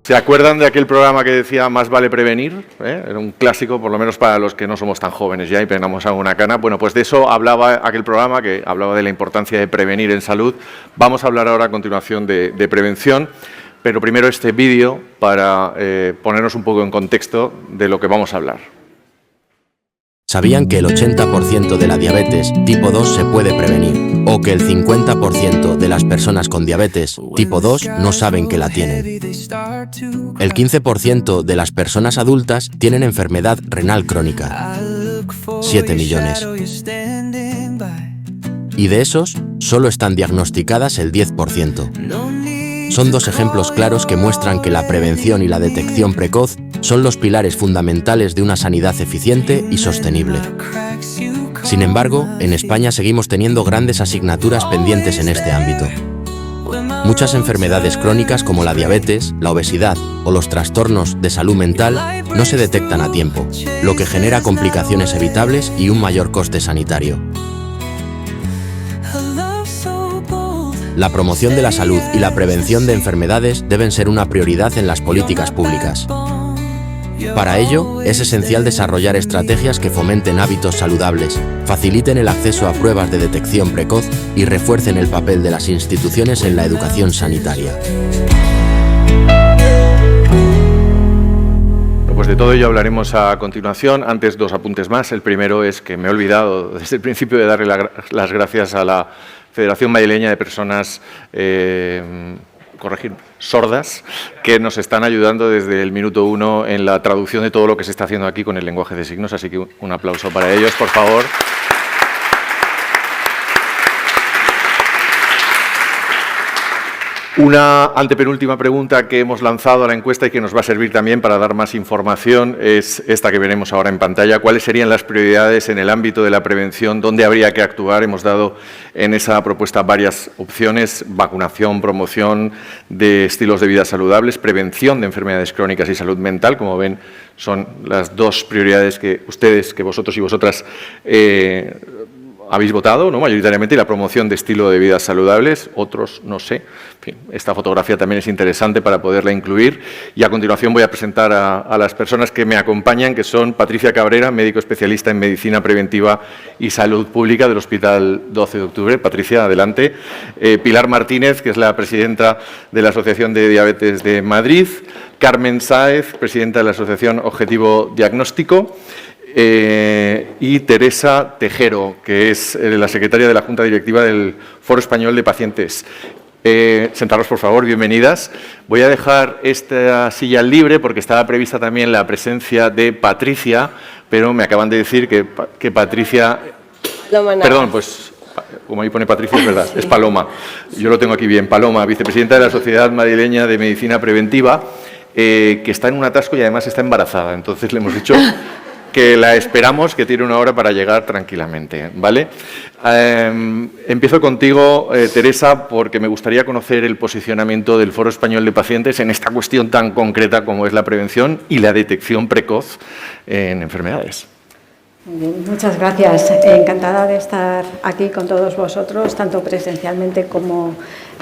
¿Se acuerdan de aquel programa que decía más vale prevenir? Era un clásico, por lo menos para los que no somos tan jóvenes ya y pegamos alguna cana. Bueno, pues de eso hablaba aquel programa, que hablaba de la importancia de prevenir en salud. Vamos a hablar ahora a continuación de prevención, pero primero este vídeo para ponernos un poco en contexto de lo que vamos a hablar. ¿Sabían que el 80% de la diabetes tipo 2 se puede prevenir? ¿O que el 50% de las personas con diabetes tipo 2 no saben que la tienen? El 15% de las personas adultas tienen enfermedad renal crónica. 7 millones. Y de esos, solo están diagnosticadas el 10%. Son dos ejemplos claros que muestran que la prevención y la detección precoz son los pilares fundamentales de una sanidad eficiente y sostenible. Sin embargo, en España seguimos teniendo grandes asignaturas pendientes en este ámbito. Muchas enfermedades crónicas como la diabetes, la obesidad o los trastornos de salud mental no se detectan a tiempo, lo que genera complicaciones evitables y un mayor coste sanitario. La promoción de la salud y la prevención de enfermedades deben ser una prioridad en las políticas públicas. Para ello, es esencial desarrollar estrategias que fomenten hábitos saludables, faciliten el acceso a pruebas de detección precoz y refuercen el papel de las instituciones en la educación sanitaria. Pues de todo ello hablaremos a continuación. Antes, dos apuntes más. El primero es que me he olvidado desde el principio de darle las gracias a la Federación Madrileña de Personas sordas, que nos están ayudando desde el minuto 1 en la traducción de todo lo que se está haciendo aquí con el lenguaje de signos, así que un aplauso para ellos, por favor. Una antepenúltima pregunta que hemos lanzado a la encuesta y que nos va a servir también para dar más información es esta que veremos ahora en pantalla. ¿Cuáles serían las prioridades en el ámbito de la prevención? ¿Dónde habría que actuar? Hemos dado en esa propuesta varias opciones: vacunación, promoción de estilos de vida saludables, prevención de enfermedades crónicas y salud mental. Como ven, son las dos prioridades que vosotros y vosotras habéis votado, ¿no?, mayoritariamente, y la promoción de estilo de vida saludables, otros no sé. En fin, esta fotografía también es interesante para poderla incluir. Y a continuación voy a presentar a las personas que me acompañan, que son Patricia Cabrera, médico especialista en Medicina Preventiva y Salud Pública del Hospital 12 de Octubre. Patricia, adelante. Pilar Martínez, que es la presidenta de la Asociación de Diabetes de Madrid. Carmen Sáez, presidenta de la Asociación Objetivo Diagnóstico. Y Teresa Tejero, que es la secretaria de la Junta Directiva del Foro Español de Pacientes. Sentaros, por favor, bienvenidas. Voy a dejar esta silla libre porque estaba prevista también la presencia de Patricia, pero me acaban de decir que Patricia... Perdón, pues como ahí pone Patricia, es verdad, es Paloma. Yo lo tengo aquí bien. Paloma, vicepresidenta de la Sociedad Madrileña de Medicina Preventiva, que está en un atasco y además está embarazada. Entonces le hemos dicho que la esperamos, que tiene una hora para llegar tranquilamente, ¿vale? Empiezo contigo, Teresa, porque me gustaría conocer el posicionamiento del Foro Español de Pacientes en esta cuestión tan concreta como es la prevención y la detección precoz en enfermedades. Muy bien, muchas gracias. Encantada de estar aquí con todos vosotros, tanto presencialmente como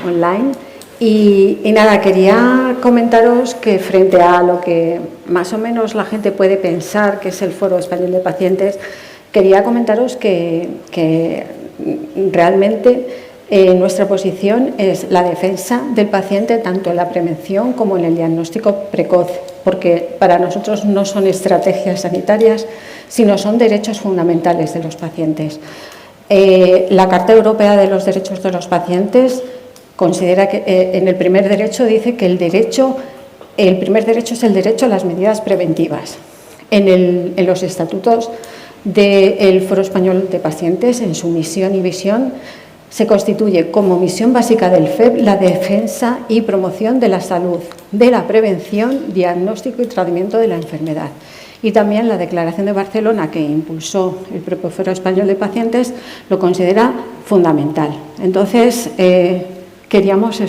online. Y nada, quería comentaros que frente a lo que más o menos la gente puede pensar que es el Foro Español de Pacientes, quería comentaros que realmente nuestra posición es la defensa del paciente tanto en la prevención como en el diagnóstico precoz, porque para nosotros no son estrategias sanitarias, sino son derechos fundamentales de los pacientes. La Carta Europea de los Derechos de los Pacientes considera que en el primer derecho dice que el primer derecho es el derecho a las medidas preventivas. En los estatutos del Foro Español de Pacientes, en su misión y visión, se constituye como misión básica del FEP la defensa y promoción de la salud, de la prevención, diagnóstico y tratamiento de la enfermedad. Y también la Declaración de Barcelona, que impulsó el propio Foro Español de Pacientes, lo considera fundamental. Entonces, queríamos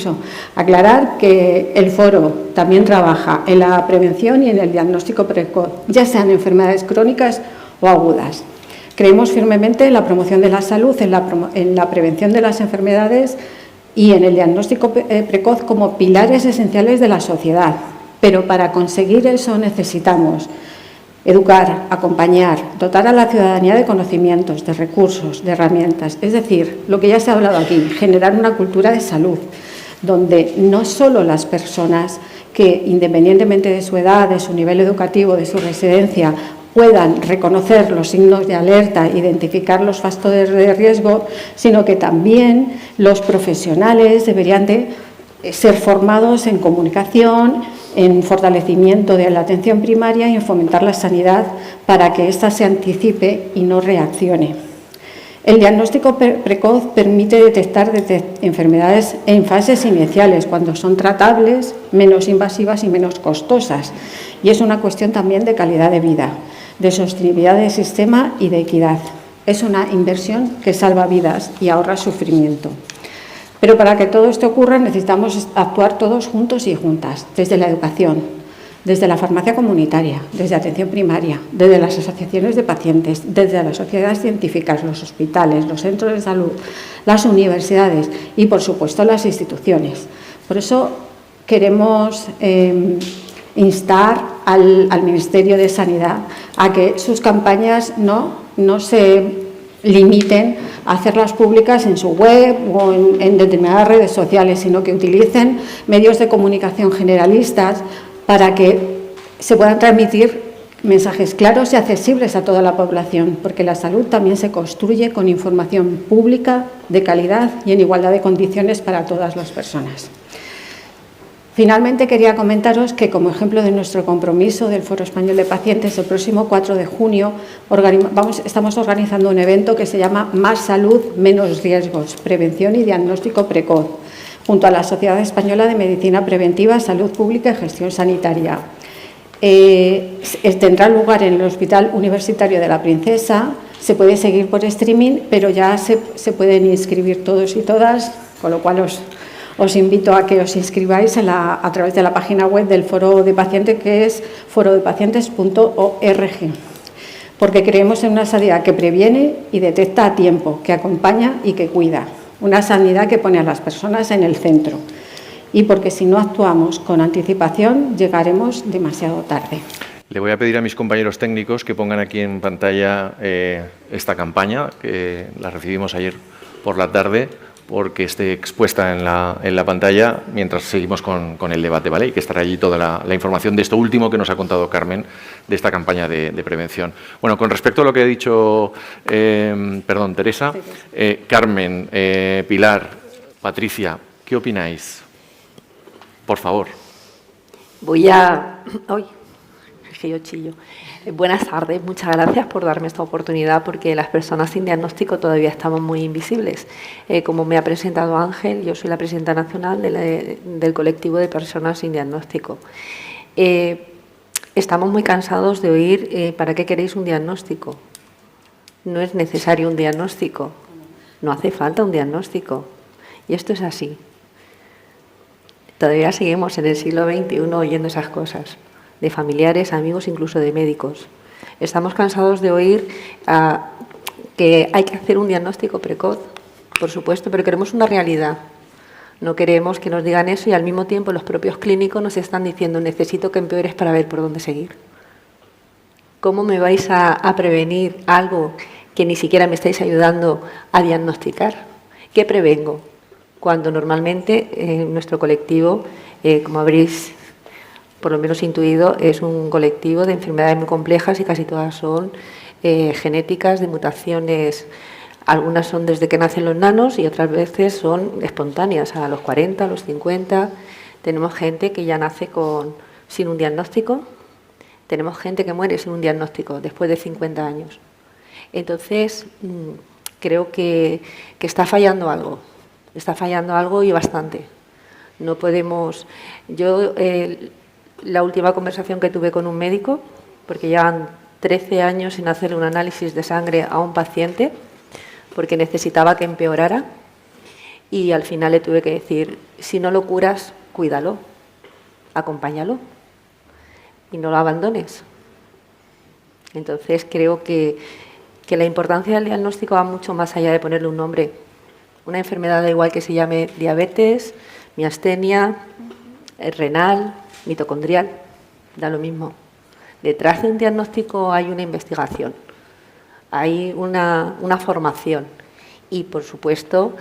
aclarar que el foro también trabaja en la prevención y en el diagnóstico precoz, ya sean enfermedades crónicas o agudas. Creemos firmemente en la promoción de la salud, en la prevención de las enfermedades y en el diagnóstico precoz como pilares esenciales de la sociedad, Pero para conseguir eso necesitamos educar, acompañar, dotar a la ciudadanía de conocimientos, de recursos, de herramientas. Es decir, lo que ya se ha hablado aquí, generar una cultura de salud, donde no solo las personas que, independientemente de su edad, de su nivel educativo, de su residencia, puedan reconocer los signos de alerta, identificar los factores de riesgo, sino que también los profesionales deberían de ser formados en comunicación, en fortalecimiento de la atención primaria y en fomentar la sanidad para que ésta se anticipe y no reaccione. El diagnóstico precoz permite detectar enfermedades en fases iniciales, cuando son tratables, menos invasivas y menos costosas. Y es una cuestión también de calidad de vida, de sostenibilidad del sistema y de equidad. Es una inversión que salva vidas y ahorra sufrimiento. Pero para que todo esto ocurra necesitamos actuar todos juntos y juntas, desde la educación, desde la farmacia comunitaria, desde atención primaria, desde las asociaciones de pacientes, desde las sociedades científicas, los hospitales, los centros de salud, las universidades y, por supuesto, las instituciones. Por eso queremos instar al Ministerio de Sanidad a que sus campañas no se limiten a hacerlas públicas en su web o en determinadas redes sociales, sino que utilicen medios de comunicación generalistas para que se puedan transmitir mensajes claros y accesibles a toda la población, porque la salud también se construye con información pública, de calidad y en igualdad de condiciones para todas las personas. Finalmente, quería comentaros que, como ejemplo de nuestro compromiso del Foro Español de Pacientes, el próximo 4 de junio estamos organizando un evento que se llama Más salud, menos riesgos, prevención y diagnóstico precoz, junto a la Sociedad Española de Medicina Preventiva, Salud Pública y Gestión Sanitaria. Tendrá lugar en el Hospital Universitario de la Princesa, se puede seguir por streaming, pero ya se pueden inscribir todos y todas, con lo cual os invito a que os inscribáis a través de la página web del Foro de Pacientes, que es forodepacientes.org, porque creemos en una sanidad que previene y detecta a tiempo, que acompaña y que cuida, una sanidad que pone a las personas en el centro, y porque si no actuamos con anticipación llegaremos demasiado tarde. Le voy a pedir a mis compañeros técnicos que pongan aquí en pantalla esta campaña, que la recibimos ayer por la tarde, porque esté expuesta en la pantalla mientras seguimos con el debate, ¿vale? Y que estará allí toda la información de esto último que nos ha contado Carmen, de esta campaña de prevención. Bueno, con respecto a lo que ha dicho, Teresa, Carmen, Pilar, Patricia, ¿qué opináis? Por favor. Que yo chillo. Buenas tardes, muchas gracias por darme esta oportunidad, porque las personas sin diagnóstico todavía estamos muy invisibles. Como me ha presentado Ángel, yo soy la presidenta nacional del colectivo de personas sin diagnóstico. Estamos muy cansados de oír ¿para qué queréis un diagnóstico? No es necesario un diagnóstico, no hace falta un diagnóstico. Y esto es así. Todavía seguimos en el siglo XXI oyendo esas cosas, de familiares, amigos, incluso de médicos. Estamos cansados de oír que hay que hacer un diagnóstico precoz, por supuesto, pero queremos una realidad. No queremos que nos digan eso y al mismo tiempo los propios clínicos nos están diciendo necesito que empeores para ver por dónde seguir. ¿Cómo me vais a prevenir algo que ni siquiera me estáis ayudando a diagnosticar? ¿Qué prevengo? Cuando normalmente nuestro colectivo, como habréis por lo menos intuido, es un colectivo de enfermedades muy complejas y casi todas son genéticas, de mutaciones. Algunas son desde que nacen los nanos y otras veces son espontáneas, a los 40, a los 50. Tenemos gente que ya nace sin un diagnóstico. Tenemos gente que muere sin un diagnóstico después de 50 años. Entonces, creo que está fallando algo. Está fallando algo y bastante. No podemos... La última conversación que tuve con un médico, porque llevan 13 años sin hacerle un análisis de sangre a un paciente, porque necesitaba que empeorara, y al final le tuve que decir, si no lo curas, cuídalo, acompáñalo y no lo abandones. Entonces creo que la importancia del diagnóstico va mucho más allá de ponerle un nombre. Una enfermedad da igual que se llame diabetes, miastenia, renal, mitocondrial, da lo mismo. Detrás de un diagnóstico hay una investigación, hay una formación y, por supuesto,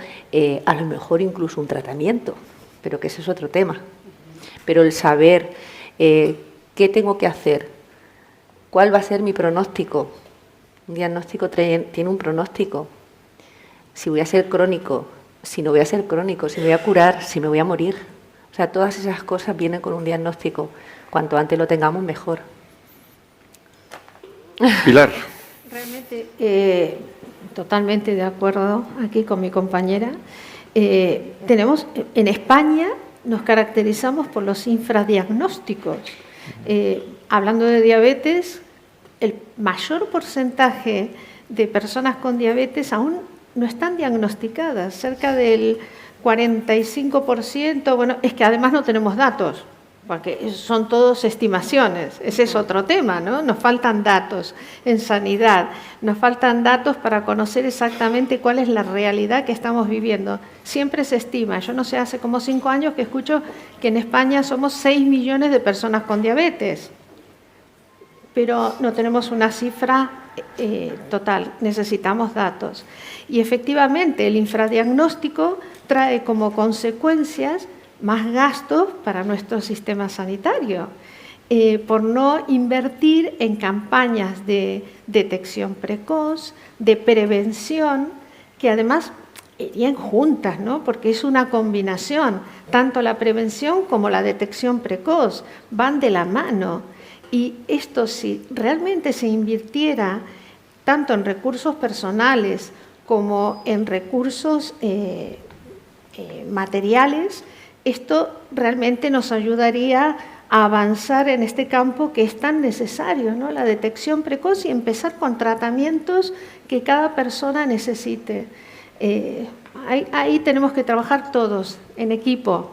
a lo mejor incluso un tratamiento, pero que ese es otro tema. Pero el saber qué tengo que hacer, cuál va a ser mi pronóstico. Un diagnóstico tiene un pronóstico. Si voy a ser crónico, si no voy a ser crónico, si me voy a curar, si me voy a morir. O sea, todas esas cosas vienen con un diagnóstico. Cuanto antes lo tengamos, mejor. Pilar. Realmente, totalmente de acuerdo aquí con mi compañera. Tenemos, en España nos caracterizamos por los infradiagnósticos. Hablando de diabetes, el mayor porcentaje de personas con diabetes aún no están diagnosticadas, cerca del 45%, bueno, es que además no tenemos datos, porque son todos estimaciones, ese es otro tema, ¿no? Nos faltan datos en sanidad, nos faltan datos para conocer exactamente cuál es la realidad que estamos viviendo. Siempre se estima, yo no sé, hace como 5 años que escucho que en España somos 6 millones de personas con diabetes, pero no tenemos una cifra total, necesitamos datos. Y efectivamente el infradiagnóstico trae como consecuencias más gastos para nuestro sistema sanitario, por no invertir en campañas de detección precoz, de prevención, que además irían juntas, ¿no? Porque es una combinación, tanto la prevención como la detección precoz van de la mano. Y esto, si realmente se invirtiera tanto en recursos personales como en recursos materiales, esto realmente nos ayudaría a avanzar en este campo que es tan necesario, ¿no? La detección precoz y empezar con tratamientos que cada persona necesite. Ahí tenemos que trabajar todos en equipo.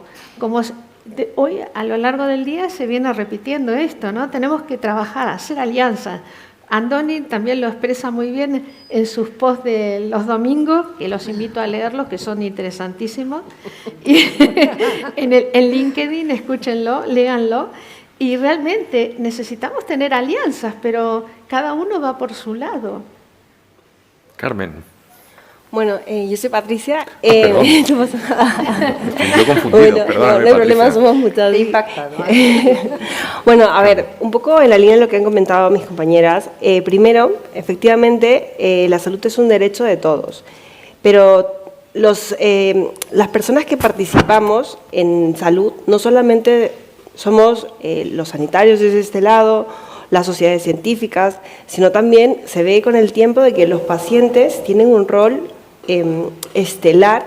Hoy, a lo largo del día, se viene repitiendo esto, ¿no? Tenemos que trabajar, hacer alianzas. Andoni también lo expresa muy bien en sus posts de los domingos, que los invito a leerlos, que son interesantísimos. Y en LinkedIn, escúchenlo, léanlo. Y realmente necesitamos tener alianzas, pero cada uno va por su lado. Carmen. Bueno, yo soy Patricia. Perdón. No pasa nada. Estoy confundido, Bueno, perdóname, no hay problema, Patricia. somos muchas. Te he impactado, Bueno, a ver, un poco en la línea de lo que han comentado mis compañeras. Primero, efectivamente, la salud es un derecho de todos, pero las personas que participamos en salud no solamente somos los sanitarios desde este lado, las sociedades científicas, sino también se ve con el tiempo de que los pacientes tienen un rol estelar,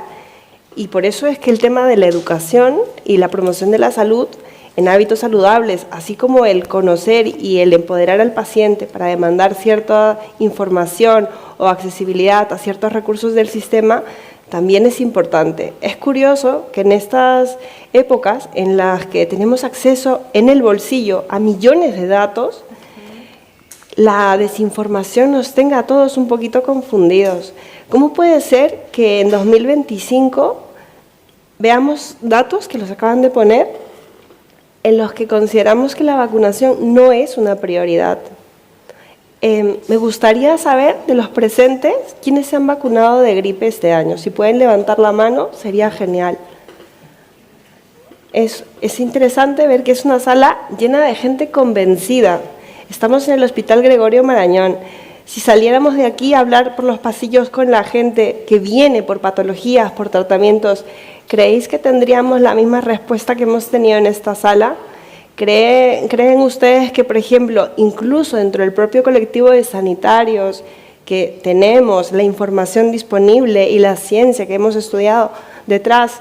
y por eso es que el tema de la educación y la promoción de la salud en hábitos saludables, así como el conocer y el empoderar al paciente para demandar cierta información o accesibilidad a ciertos recursos del sistema, también es importante. Es curioso que en estas épocas en las que tenemos acceso en el bolsillo a millones de datos, la desinformación nos tenga a todos un poquito confundidos. ¿Cómo puede ser que en 2025 veamos datos que los acaban de poner en los que consideramos que la vacunación no es una prioridad? Me gustaría saber de los presentes quiénes se han vacunado de gripe este año. Si pueden levantar la mano, sería genial. Es interesante ver que es una sala llena de gente convencida. Estamos en el Hospital Gregorio Marañón. Si saliéramos de aquí a hablar por los pasillos con la gente que viene por patologías, por tratamientos, ¿creéis que tendríamos la misma respuesta que hemos tenido en esta sala? ¿Creen ustedes que, por ejemplo, incluso dentro del propio colectivo de sanitarios, que tenemos la información disponible y la ciencia que hemos estudiado detrás,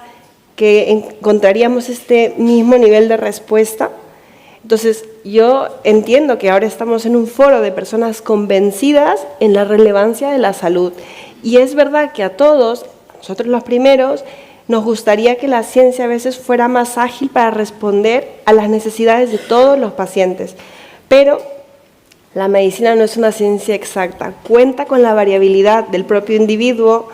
que encontraríamos este mismo nivel de respuesta? Entonces, yo entiendo que ahora estamos en un foro de personas convencidas en la relevancia de la salud. Y es verdad que a todos, nosotros los primeros, nos gustaría que la ciencia a veces fuera más ágil para responder a las necesidades de todos los pacientes. Pero la medicina no es una ciencia exacta, cuenta con la variabilidad del propio individuo.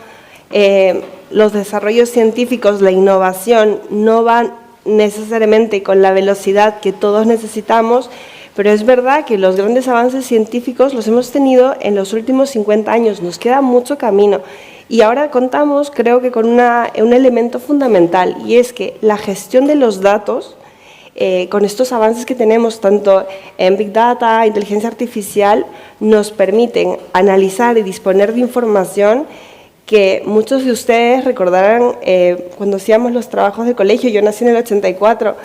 Los desarrollos científicos, la innovación, no van necesariamente con la velocidad que todos necesitamos, pero es verdad que los grandes avances científicos los hemos tenido en los últimos 50 años, nos queda mucho camino. Y ahora contamos, creo que con un elemento fundamental, y es que la gestión de los datos, con estos avances que tenemos tanto en Big Data, inteligencia artificial, nos permiten analizar y disponer de información que muchos de ustedes recordarán cuando hacíamos los trabajos de colegio. Yo nací en el 84,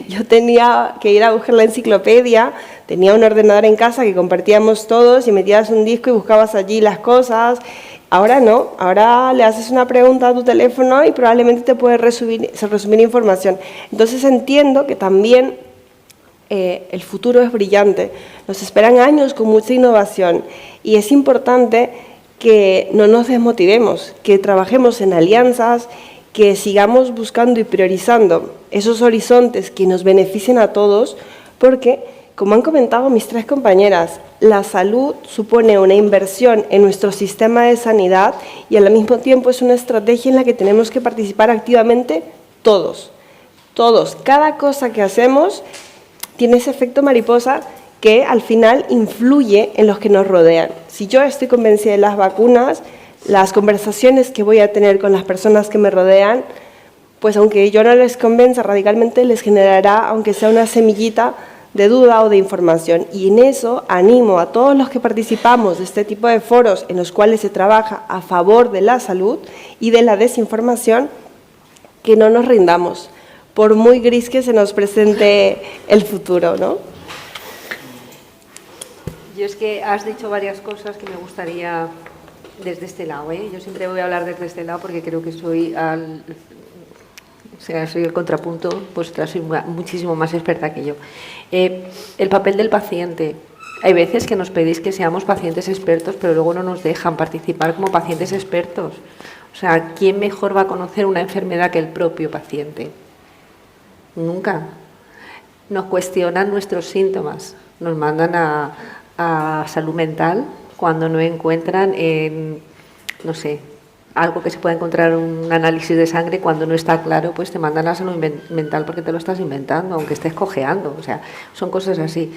yo tenía que ir a buscar la enciclopedia, tenía un ordenador en casa que compartíamos todos y metías un disco y buscabas allí las cosas. Ahora no, ahora le haces una pregunta a tu teléfono y probablemente te puede resumir información. Entonces entiendo que también el futuro es brillante, nos esperan años con mucha innovación y es importante que no nos desmotivemos, que trabajemos en alianzas, que sigamos buscando y priorizando esos horizontes que nos beneficien a todos, porque, como han comentado mis tres compañeras, la salud supone una inversión en nuestro sistema de sanidad y al mismo tiempo es una estrategia en la que tenemos que participar activamente todos. Cada cosa que hacemos tiene ese efecto mariposa que al final influye en los que nos rodean. Si yo estoy convencida de las vacunas, las conversaciones que voy a tener con las personas que me rodean, pues aunque yo no les convenza radicalmente, les generará, aunque sea una semillita de duda o de información. Y en eso animo a todos los que participamos de este tipo de foros en los cuales se trabaja a favor de la salud y de la desinformación, que no nos rindamos, por muy gris que se nos presente el futuro, ¿no? Yo es que has dicho varias cosas que me gustaría desde este lado, ¿eh? Yo siempre voy a hablar desde este lado porque creo que soy soy el contrapunto, pues soy muchísimo más experta que yo. El papel del paciente. Hay veces que nos pedís que seamos pacientes expertos, pero luego no nos dejan participar como pacientes expertos. O sea, ¿quién mejor va a conocer una enfermedad que el propio paciente? Nunca. Nos cuestionan nuestros síntomas, nos mandan a salud mental cuando no encuentran no sé, algo que se pueda encontrar en un análisis de sangre, cuando no está claro, pues te mandan a salud mental porque te lo estás inventando, aunque estés cojeando. O sea, son cosas así.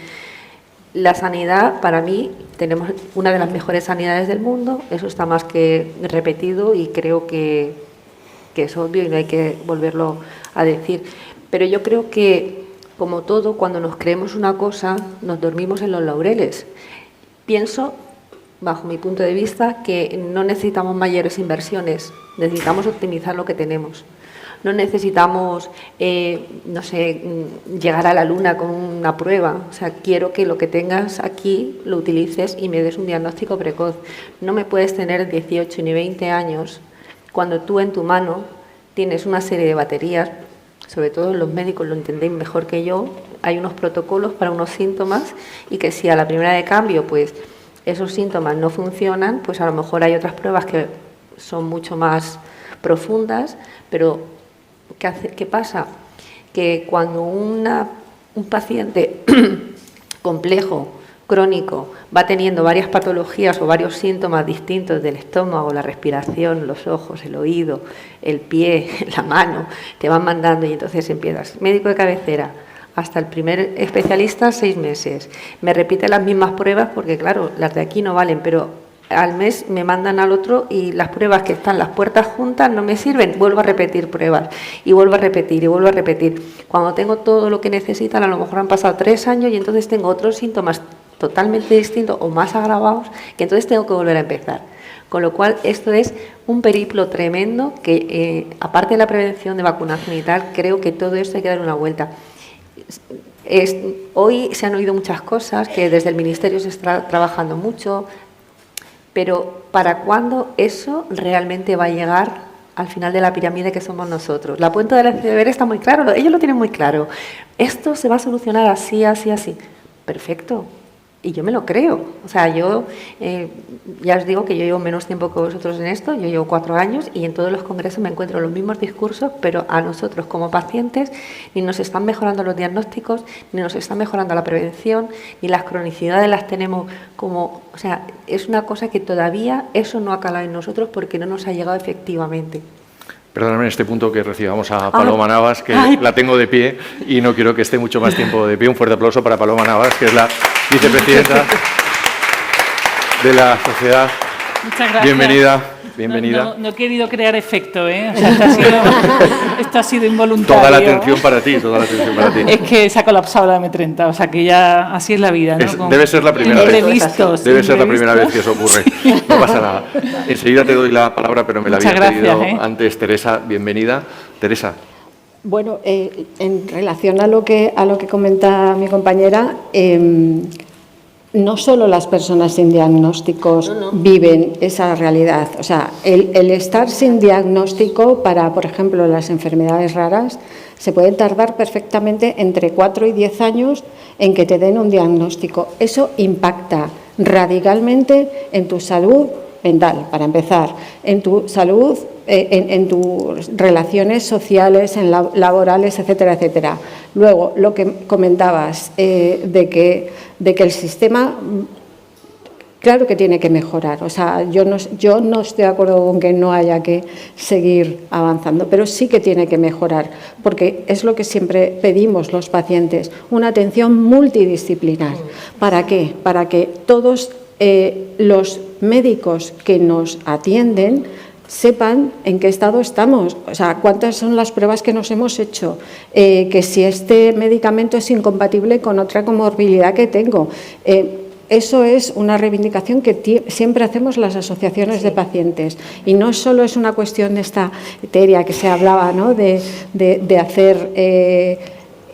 La sanidad, para mí, tenemos una de las mejores sanidades del mundo, eso está más que repetido y creo que es obvio y no hay que volverlo a decir. Pero yo creo que, como todo, cuando nos creemos una cosa, nos dormimos en los laureles. Pienso, bajo mi punto de vista, que no necesitamos mayores inversiones, necesitamos optimizar lo que tenemos. No necesitamos, no sé, llegar a la luna con una prueba. O sea, quiero que lo que tengas aquí lo utilices y me des un diagnóstico precoz. No me puedes tener 18 ni 20 años cuando tú en tu mano tienes una serie de baterías, sobre todo los médicos lo entendéis mejor que yo, hay unos protocolos para unos síntomas y que si a la primera de cambio pues esos síntomas no funcionan, pues a lo mejor hay otras pruebas que son mucho más profundas, pero ¿qué pasa? Que cuando un paciente complejo, crónico, va teniendo varias patologías o varios síntomas distintos del estómago, la respiración, los ojos, el oído, el pie, la mano, te van mandando y entonces empiezas, médico de cabecera, hasta el primer especialista 6 meses. Me repite las mismas pruebas porque, claro, las de aquí no valen, pero al mes me mandan al otro y las pruebas que están las puertas juntas no me sirven. Vuelvo a repetir pruebas y vuelvo a repetir y vuelvo a repetir. Cuando tengo todo lo que necesitan, a lo mejor han pasado 3 años y entonces tengo otros síntomas totalmente distintos o más agravados que entonces tengo que volver a empezar. Con lo cual, esto es un periplo tremendo que, aparte de la prevención de vacunación y tal, creo que todo esto hay que dar una vuelta. Hoy se han oído muchas cosas, que desde el Ministerio se está trabajando mucho, pero ¿para cuándo eso realmente va a llegar al final de la pirámide que somos nosotros? La puerta del deber está muy claro, ellos lo tienen muy claro. Esto se va a solucionar así, así, así. Perfecto. Y yo me lo creo. O sea, yo ya os digo que yo llevo menos tiempo que vosotros en esto, yo llevo 4 años y en todos los congresos me encuentro los mismos discursos, pero a nosotros como pacientes ni nos están mejorando los diagnósticos, ni nos está mejorando la prevención, ni las cronicidades las tenemos como... O sea, es una cosa que todavía eso no ha calado en nosotros porque no nos ha llegado efectivamente. Perdóname en este punto que recibamos a Paloma Navas, que la tengo de pie y no quiero que esté mucho más tiempo de pie. Un fuerte aplauso para Paloma Navas, que es la vicepresidenta de la sociedad. Muchas gracias. Bienvenida. Bienvenida. No he querido crear efecto, ¿eh? O sea, esto ha sido involuntario. Toda la atención para ti, toda la atención para ti. Es que se ha colapsado la M30, o sea que ya así es la vida, ¿no? Debe ser la primera vez. Debe ser la primera vez que eso ocurre. No pasa nada. Enseguida te doy la palabra, pero me la había pedido antes Teresa. Bienvenida. Teresa. Bueno, en relación a lo que comenta mi compañera, no solo las personas sin diagnósticos viven esa realidad. O sea, el estar sin diagnóstico para, por ejemplo, las enfermedades raras, se puede tardar perfectamente entre 4 y 10 años en que te den un diagnóstico. Eso impacta radicalmente en tu salud mental, para empezar, en tu salud, en tus relaciones sociales, laborales, etcétera, etcétera. Luego, lo que comentabas de que el sistema, claro que tiene que mejorar. O sea, yo no estoy de acuerdo con que no haya que seguir avanzando, pero sí que tiene que mejorar, porque es lo que siempre pedimos los pacientes, una atención multidisciplinar. ¿Para qué? Para que todos los médicos que nos atienden sepan en qué estado estamos, o sea, cuántas son las pruebas que nos hemos hecho, que si este medicamento es incompatible con otra comorbilidad que tengo. Eso es una reivindicación que siempre hacemos las asociaciones de pacientes, y no solo es una cuestión esta etérea que se hablaba, ¿no? de hacer...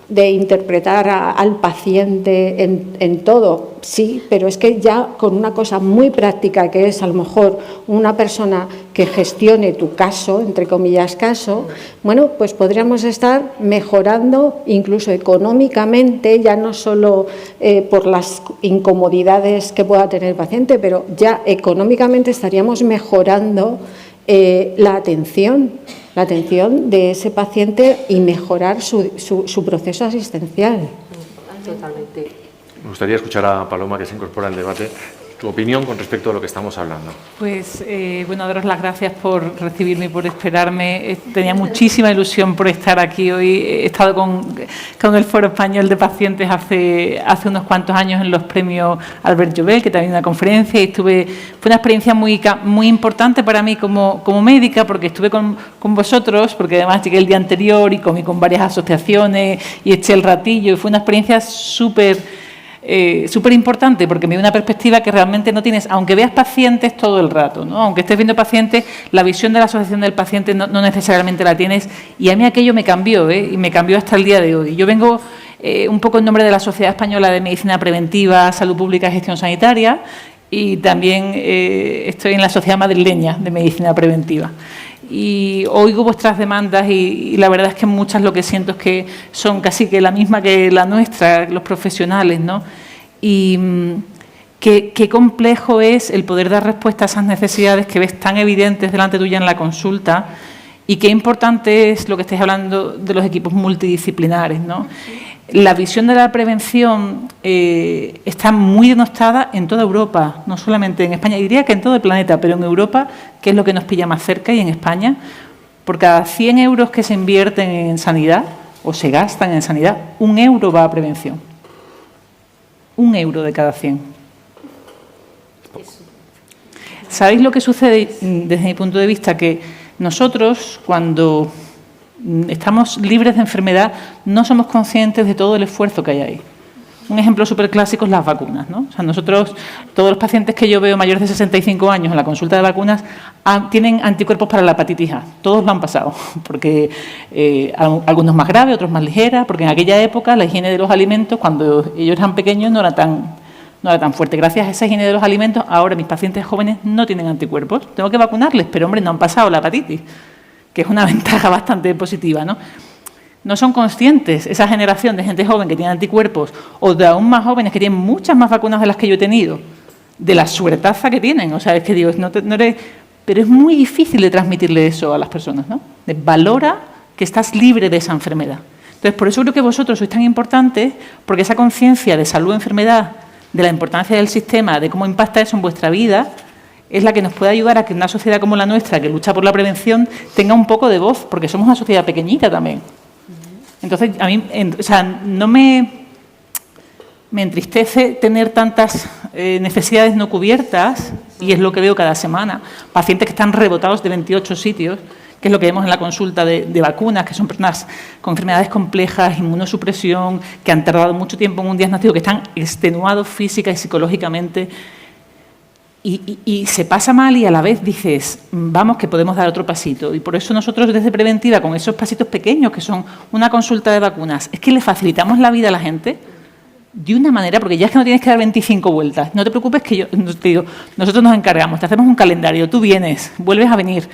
de interpretar al paciente en todo, sí, pero es que ya con una cosa muy práctica, que es a lo mejor una persona que gestione tu caso, entre comillas caso, bueno, pues podríamos estar mejorando incluso económicamente, ya no solo por las incomodidades que pueda tener el paciente, pero ya económicamente estaríamos mejorando la atención de ese paciente y mejorar su proceso asistencial. Totalmente. Me gustaría escuchar a Paloma, que se incorpora al debate, tu opinión con respecto a lo que estamos hablando. Pues, bueno, daros las gracias por recibirme y por esperarme. Tenía muchísima ilusión por estar aquí hoy. He estado con el Foro Español de Pacientes hace unos cuantos años en los premios Albert Joubert, que también una conferencia, y fue una experiencia muy importante para mí como médica, porque estuve con vosotros, porque además llegué el día anterior y comí con varias asociaciones y eché el ratillo, y fue una experiencia súper importante, porque me dio una perspectiva que realmente no tienes, aunque veas pacientes todo el rato, ¿no? Aunque estés viendo pacientes, la visión de la asociación del paciente no necesariamente la tienes, y a mí aquello me cambió, y me cambió hasta el día de hoy. Yo vengo un poco en nombre de la Sociedad Española de Medicina Preventiva, Salud Pública y Gestión Sanitaria, y también estoy en la Sociedad Madrileña de Medicina Preventiva. Y oigo vuestras demandas y la verdad es que muchas lo que siento es que son casi que la misma que la nuestra, los profesionales, ¿no? Y qué complejo es el poder dar respuesta a esas necesidades que ves tan evidentes delante tuya en la consulta, y qué importante es lo que estáis hablando de los equipos multidisciplinares, ¿no? La visión de la prevención está muy denostada en toda Europa, no solamente en España, diría que en todo el planeta, pero en Europa, que es lo que nos pilla más cerca, y en España, por cada 100 euros que se invierten en sanidad o se gastan en sanidad, 1 euro va a prevención. 1 euro de cada 100. ¿Sabéis lo que sucede desde mi punto de vista? Que nosotros, cuando estamos libres de enfermedad, no somos conscientes de todo el esfuerzo que hay ahí. Un ejemplo súper clásico es las vacunas, ¿no? O sea, nosotros, todos los pacientes que yo veo mayores de 65 años en la consulta de vacunas tienen anticuerpos para la hepatitis A. Todos lo han pasado, porque algunos más graves, otros más ligeras, porque en aquella época la higiene de los alimentos, cuando ellos eran pequeños, no era tan fuerte. Gracias a esa higiene de los alimentos, ahora mis pacientes jóvenes no tienen anticuerpos. Tengo que vacunarles, pero, hombre, no han pasado la hepatitis, que es una ventaja bastante positiva, ¿no? No son conscientes, esa generación de gente joven que tiene anticuerpos, o de aún más jóvenes que tienen muchas más vacunas de las que yo he tenido, de la suertaza que tienen. O sea, es que digo, pero es muy difícil de transmitirle eso a las personas, ¿no? Valora que estás libre de esa enfermedad. Entonces, por eso creo que vosotros sois tan importantes, porque esa conciencia de salud-enfermedad, de la importancia del sistema, de cómo impacta eso en vuestra vida, es la que nos puede ayudar a que una sociedad como la nuestra, que lucha por la prevención, tenga un poco de voz, porque somos una sociedad pequeñita también. Entonces, a mí, no me entristece tener tantas necesidades no cubiertas, y es lo que veo cada semana. Pacientes que están rebotados de 28 sitios, que es lo que vemos en la consulta de vacunas, que son personas con enfermedades complejas, inmunosupresión, que han tardado mucho tiempo en un diagnóstico, que están extenuados física y psicológicamente. Y se pasa mal y a la vez dices, vamos, que podemos dar otro pasito. Y por eso nosotros desde Preventiva, con esos pasitos pequeños que son una consulta de vacunas, es que le facilitamos la vida a la gente de una manera, porque ya es que no tienes que dar 25 vueltas. No te preocupes que yo te digo, nosotros nos encargamos, te hacemos un calendario, tú vienes, vuelves a venir.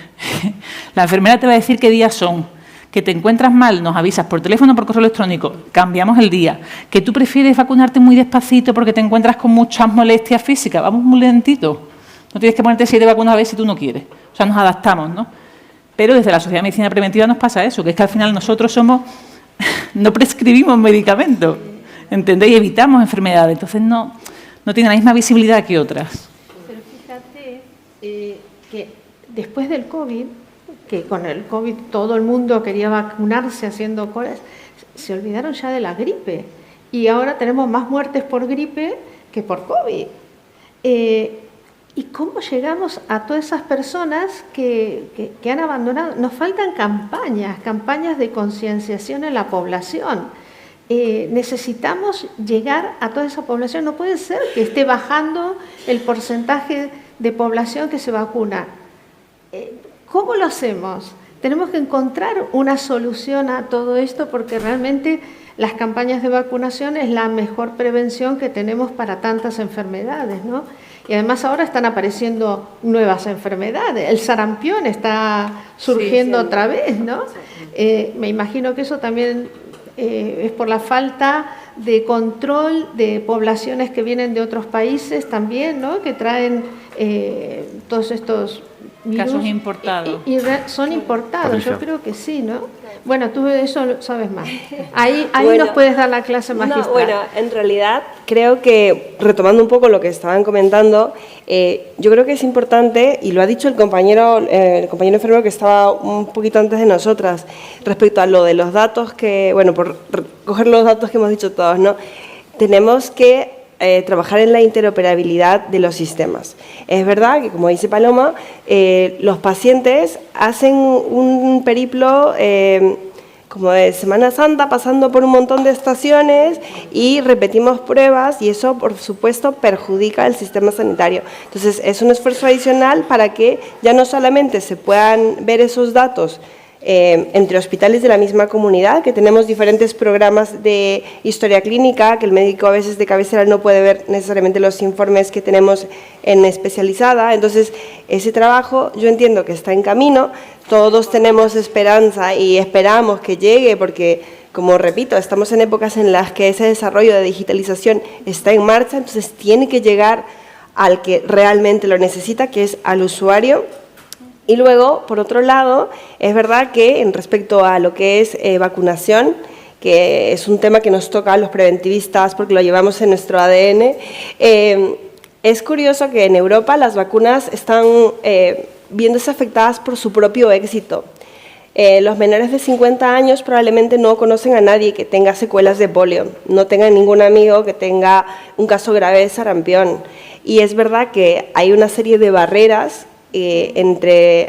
La enfermera te va a decir qué días son. Que te encuentras mal, nos avisas por teléfono o por correo electrónico, cambiamos el día. Que tú prefieres vacunarte muy despacito porque te encuentras con muchas molestias físicas, vamos muy lentito. No tienes que ponerte 7 vacunas a ver si tú no quieres. O sea, nos adaptamos, ¿no? Pero desde la Sociedad de Medicina Preventiva nos pasa eso, que es que al final nosotros no prescribimos medicamentos, ¿entendéis? Y evitamos enfermedades, entonces no tienen la misma visibilidad que otras. Pero fíjate que después del COVID, que con el COVID todo el mundo quería vacunarse haciendo colas, se olvidaron ya de la gripe. Y ahora tenemos más muertes por gripe que por COVID. ¿Y cómo llegamos a todas esas personas que han abandonado? Nos faltan campañas de concienciación en la población. Necesitamos llegar a toda esa población. No puede ser que esté bajando el porcentaje de población que se vacuna. ¿Cómo lo hacemos? Tenemos que encontrar una solución a todo esto porque realmente las campañas de vacunación es la mejor prevención que tenemos para tantas enfermedades, ¿no? Y además ahora están apareciendo nuevas enfermedades. El sarampión está surgiendo otra vez, ¿no? Me imagino que eso también es por la falta de control de poblaciones que vienen de otros países también, ¿no? Que traen todos estos virus. Casos importados. Y son importados, Patricia. yo creo que sí, ¿no? Bueno, tú de eso sabes más. Ahí Bueno, nos puedes dar la clase magistral. Bueno, en realidad creo que, retomando un poco lo que estaban comentando, yo creo que es importante, y lo ha dicho el compañero enfermero que estaba un poquito antes de nosotras, respecto a lo de los datos que, bueno, por coger los datos que hemos dicho todos, ¿no? Tenemos que trabajar en la interoperabilidad de los sistemas. Es verdad que, como dice Paloma, los pacientes hacen un periplo como de Semana Santa, pasando por un montón de estaciones y repetimos pruebas y eso, por supuesto, perjudica el sistema sanitario. Entonces, es un esfuerzo adicional para que ya no solamente se puedan ver esos datos entre hospitales de la misma comunidad, que tenemos diferentes programas de historia clínica, que el médico a veces de cabecera no puede ver necesariamente los informes que tenemos en especializada. Entonces, ese trabajo yo entiendo que está en camino, todos tenemos esperanza y esperamos que llegue porque, como repito, estamos en épocas en las que ese desarrollo de digitalización está en marcha, entonces tiene que llegar al que realmente lo necesita, que es al usuario. Y luego, por otro lado, es verdad que en respecto a lo que es vacunación, que es un tema que nos toca a los preventivistas porque lo llevamos en nuestro ADN, es curioso que en Europa las vacunas están viéndose afectadas por su propio éxito. Los menores de 50 años probablemente no conocen a nadie que tenga secuelas de polio, no tengan ningún amigo que tenga un caso grave de sarampión. Y es verdad que hay una serie de barreras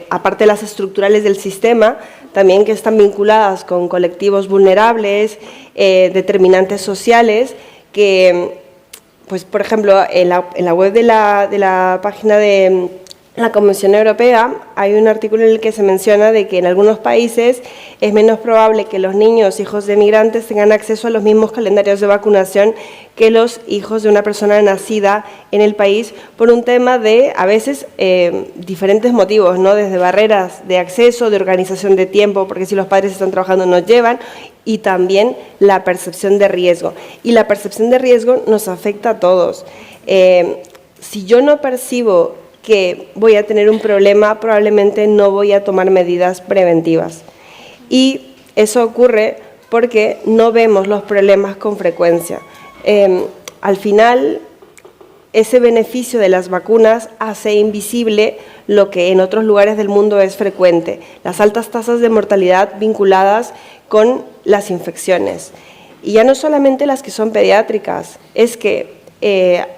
aparte de las estructurales del sistema, también que están vinculadas con colectivos vulnerables, determinantes sociales, que, pues, por ejemplo, en la web de la página de la Comisión Europea hay un artículo en el que se menciona de que en algunos países es menos probable que los niños hijos de migrantes tengan acceso a los mismos calendarios de vacunación que los hijos de una persona nacida en el país por un tema de, a veces, diferentes motivos, ¿no? Desde barreras de acceso, de organización de tiempo, porque si los padres están trabajando nos llevan, y también la percepción de riesgo. Y la percepción de riesgo nos afecta a todos. Si yo no percibo que voy a tener un problema, probablemente no voy a tomar medidas preventivas. Y eso ocurre porque no vemos los problemas con frecuencia. Al final, ese beneficio de las vacunas hace invisible lo que en otros lugares del mundo es frecuente, las altas tasas de mortalidad vinculadas con las infecciones. Y ya no solamente las que son pediátricas, es que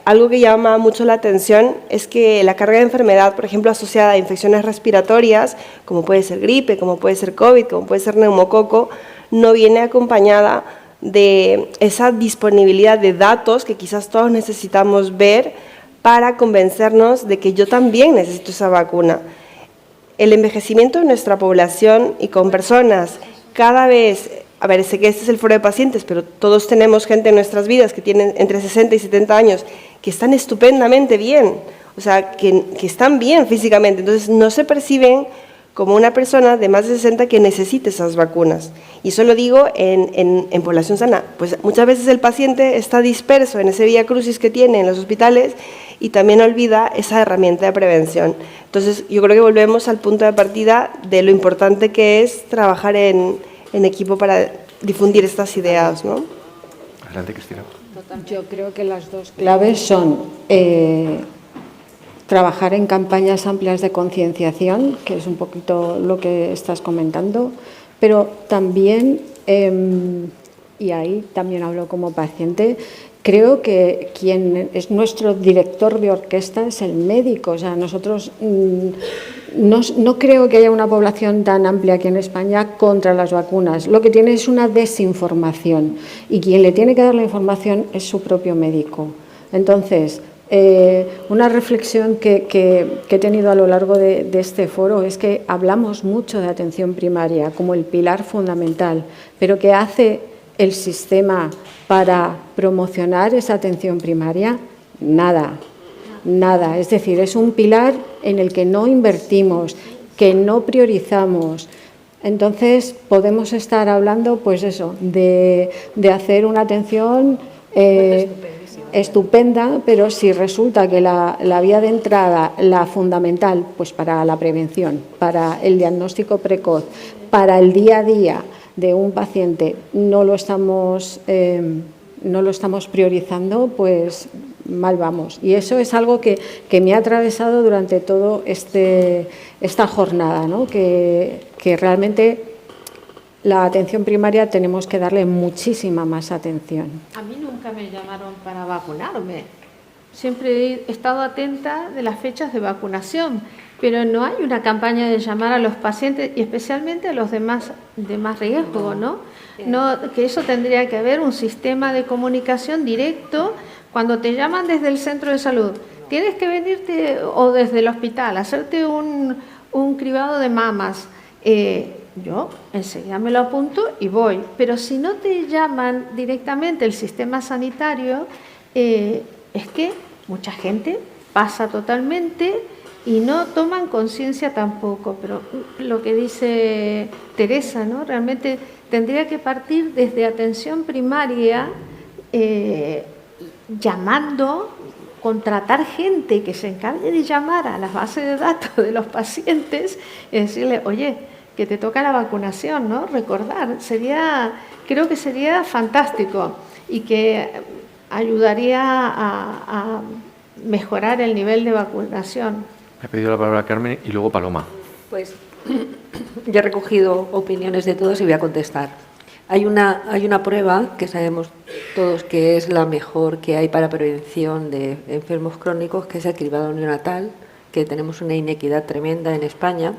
algo que llama mucho la atención es que la carga de enfermedad, por ejemplo, asociada a infecciones respiratorias, como puede ser gripe, como puede ser COVID, como puede ser neumococo, no viene acompañada de esa disponibilidad de datos que quizás todos necesitamos ver para convencernos de que yo también necesito esa vacuna. El envejecimiento de nuestra población y con personas cada vez, a ver, sé que este es el foro de pacientes, pero todos tenemos gente en nuestras vidas que tienen entre 60 y 70 años que están estupendamente bien, o sea, que están bien físicamente, entonces no se perciben como una persona de más de 60 que necesite esas vacunas. Y eso lo digo en población sana. Pues muchas veces el paciente está disperso en ese vía crucis que tiene en los hospitales y también olvida esa herramienta de prevención. Entonces, yo creo que volvemos al punto de partida de lo importante que es trabajar en equipo para difundir estas ideas, ¿no? Adelante, Cristina. Yo creo que las dos claves son trabajar en campañas amplias de concienciación, que es un poquito lo que estás comentando, pero también, y ahí también hablo como paciente, creo que quien es nuestro director de orquesta es el médico. O sea, nosotros no creo que haya una población tan amplia aquí en España contra las vacunas. Lo que tiene es una desinformación y quien le tiene que dar la información es su propio médico. Entonces, una reflexión que he tenido a lo largo de este foro es que hablamos mucho de atención primaria como el pilar fundamental, pero ¿qué hace el sistema para promocionar esa atención primaria? Nada, nada. Es decir, es un pilar en el que no invertimos, que no priorizamos. Entonces, podemos estar hablando, pues eso, de hacer una atención estupenda, pero si resulta que la vía de entrada, la fundamental, pues para la prevención, para el diagnóstico precoz, para el día a día de un paciente, no lo estamos priorizando, pues mal vamos. Y eso es algo que me ha atravesado durante todo esta jornada, ¿no? Que realmente la atención primaria tenemos que darle muchísima más atención. A mí nunca me llamaron para vacunarme. Siempre he estado atenta de las fechas de vacunación, pero no hay una campaña de llamar a los pacientes y especialmente a los de más riesgo, ¿no? Que eso tendría que haber un sistema de comunicación directo cuando te llaman desde el centro de salud. Tienes que venirte o desde el hospital, hacerte un cribado de mamas. Yo enseguida me lo apunto y voy, pero si no te llaman directamente el sistema sanitario, es que mucha gente pasa totalmente y no toman conciencia tampoco. Pero lo que dice Teresa, ¿no? Realmente tendría que partir desde atención primaria, llamando, contratar gente que se encargue de llamar a las bases de datos de los pacientes y decirle, oye, que te toca la vacunación, ¿no? Recordar, creo que sería fantástico y que ayudaría a mejorar el nivel de vacunación. Me ha pedido la palabra Carmen y luego Paloma. Pues ya he recogido opiniones de todos y voy a contestar. Hay una prueba que sabemos todos que es la mejor que hay para prevención de enfermos crónicos, que es el cribado neonatal, que tenemos una inequidad tremenda en España.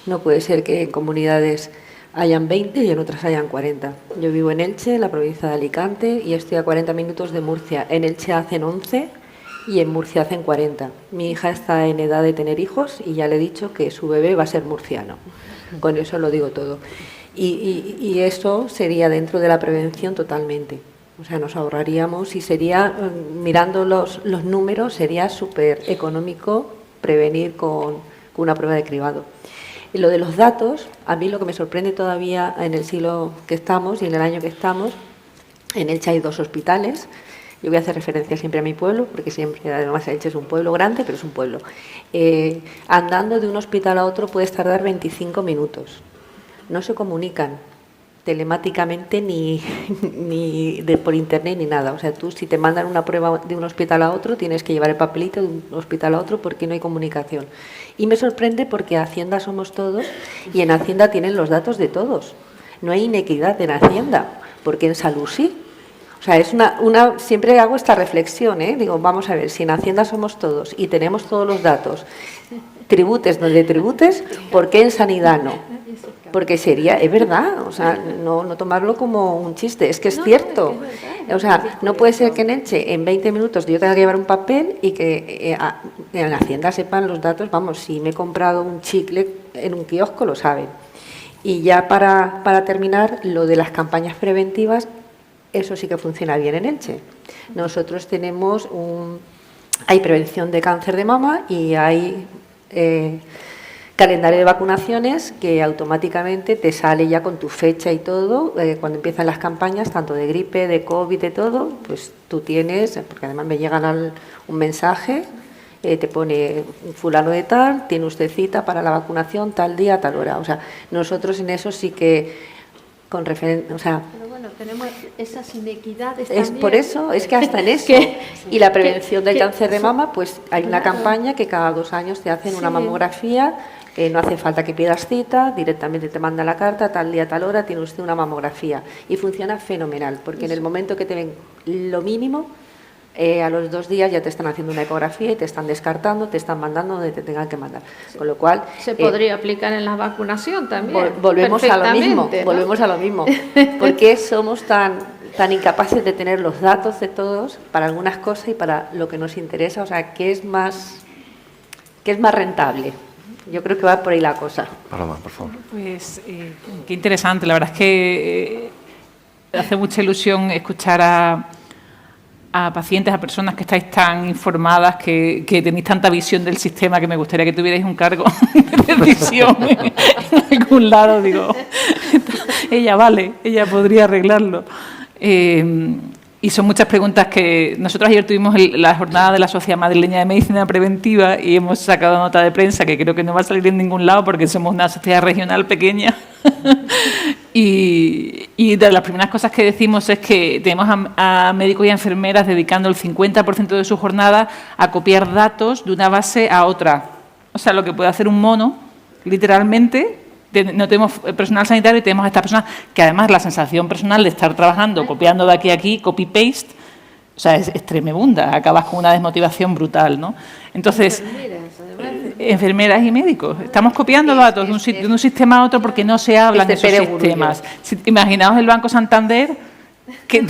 No puede ser que en comunidades hayan 20 y en otras hayan 40. Yo vivo en Elche, en la provincia de Alicante, y estoy a 40 minutos de Murcia. En Elche hacen 11 y en Murcia hacen 40. Mi hija está en edad de tener hijos y ya le he dicho que su bebé va a ser murciano. Con eso lo digo todo. Y eso sería dentro de la prevención totalmente. O sea, nos ahorraríamos y sería, mirando los números, sería súper económico prevenir con una prueba de cribado. Y lo de los datos, a mí lo que me sorprende todavía en el siglo que estamos y en el año que estamos, en Elche hay 2 hospitales. Yo voy a hacer referencia siempre a mi pueblo, porque siempre, además, Elche es un pueblo grande, pero es un pueblo. Andando de un hospital a otro puedes tardar 25 minutos. No se comunican. telemáticamente ni por internet ni nada. O sea, tú si te mandan una prueba de un hospital a otro, tienes que llevar el papelito de un hospital a otro porque no hay comunicación. Y me sorprende porque Hacienda somos todos y en Hacienda tienen los datos de todos. No hay inequidad en Hacienda, porque en salud sí. O sea, es siempre hago esta reflexión, digo, vamos a ver, si en Hacienda somos todos y tenemos todos los datos, tributes donde tributes, ¿por qué en sanidad no? Porque es verdad, o sea, no tomarlo como un chiste, es que es cierto. O sea, no puede ser que en Elche en 20 minutos yo tenga que llevar un papel y que en Hacienda sepan los datos, vamos, si me he comprado un chicle en un kiosco lo saben. Y ya para terminar, lo de las campañas preventivas, eso sí que funciona bien en Elche. Nosotros tenemos hay prevención de cáncer de mama y hay calendario de vacunaciones que automáticamente te sale ya con tu fecha y todo, cuando empiezan las campañas, tanto de gripe, de COVID, de todo, pues tú tienes, porque además me llegan un mensaje, te pone fulano de tal, tiene usted cita para la vacunación tal día, tal hora. O sea, nosotros en eso sí que con referencia, o sea, pero bueno, tenemos esas inequidades es también. por eso, es que hasta en eso. Y la prevención del cáncer de mama, pues hay una campaña que cada 2 años te hacen una mamografía, no hace falta que pidas cita, directamente te manda la carta, tal día, tal hora, tiene usted una mamografía. Y funciona fenomenal, porque en el momento que te ven lo mínimo, a los 2 días ya te están haciendo una ecografía y te están descartando, te están mandando donde te tengan que mandar. Con lo cual se podría aplicar en la vacunación también. Volvemos a lo mismo, ¿no? Volvemos a lo mismo. ¿Por qué somos tan incapaces de tener los datos de todos para algunas cosas y para lo que nos interesa? O sea, ¿qué es más rentable? Yo creo que va por ahí la cosa. Paloma, por favor. Pues qué interesante. La verdad es que hace mucha ilusión escuchar a pacientes, a personas que estáis tan informadas, que tenéis tanta visión del sistema, que me gustaría que tuvierais un cargo de decisión en algún lado. Digo, ella podría arreglarlo. Y son muchas preguntas que nosotros ayer tuvimos la jornada de la Sociedad Madrileña de Medicina Preventiva y hemos sacado nota de prensa que creo que no va a salir en ningún lado porque somos una sociedad regional pequeña. Y de las primeras cosas que decimos es que tenemos a médicos y a enfermeras dedicando el 50% de su jornada a copiar datos de una base a otra. O sea, lo que puede hacer un mono, literalmente. No tenemos personal sanitario y tenemos a estas personas que además la sensación personal de estar trabajando, copiando de aquí a aquí, copy-paste, o sea, es tremenda, acabas con una desmotivación brutal, ¿no? Entonces, enfermeras y médicos, estamos copiando datos de un sistema a otro porque no se hablan de esos sistemas. Imaginaos el Banco Santander, que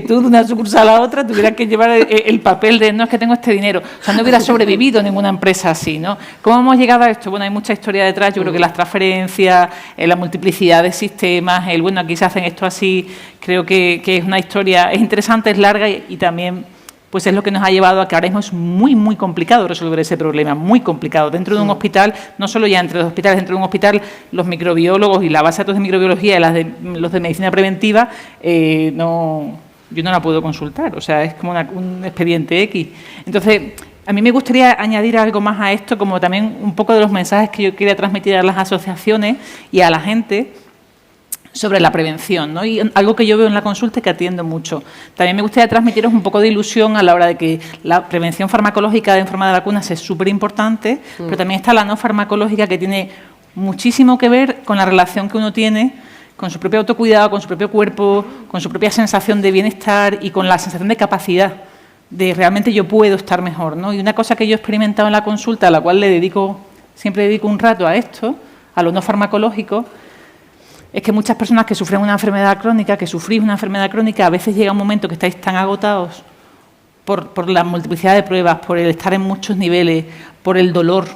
tú de una sucursal a otra tuvieras que llevar el papel de no es que tengo este dinero. O sea, no hubiera sobrevivido ninguna empresa así, ¿no? ¿Cómo hemos llegado a esto? Bueno, hay mucha historia detrás. Yo creo que las transferencias, la multiplicidad de sistemas, aquí se hacen esto así, creo que es una historia, es interesante, es larga y también pues es lo que nos ha llevado a que ahora mismo es muy, muy complicado resolver ese problema, muy complicado. Dentro de un hospital, no solo ya entre los hospitales, dentro de un hospital, los microbiólogos y la base de datos de microbiología y los de medicina preventiva, yo no la puedo consultar, o sea, es como un expediente X. Entonces, a mí me gustaría añadir algo más a esto, como también un poco de los mensajes que yo quería transmitir a las asociaciones y a la gente sobre la prevención, ¿no? Y algo que yo veo en la consulta y que atiendo mucho. También me gustaría transmitiros un poco de ilusión a la hora de que la prevención farmacológica en forma de vacunas es súper importante, pero también está la no farmacológica que tiene muchísimo que ver con la relación que uno tiene con su propio autocuidado, con su propio cuerpo, con su propia sensación de bienestar y con la sensación de capacidad, de realmente yo puedo estar mejor, ¿no? Y una cosa que yo he experimentado en la consulta, a la cual siempre dedico un rato a esto, a lo no farmacológico, es que muchas personas que sufren una enfermedad crónica, que sufrís una enfermedad crónica, a veces llega un momento que estáis tan agotados por la multiplicidad de pruebas, por el estar en muchos niveles, por el dolor,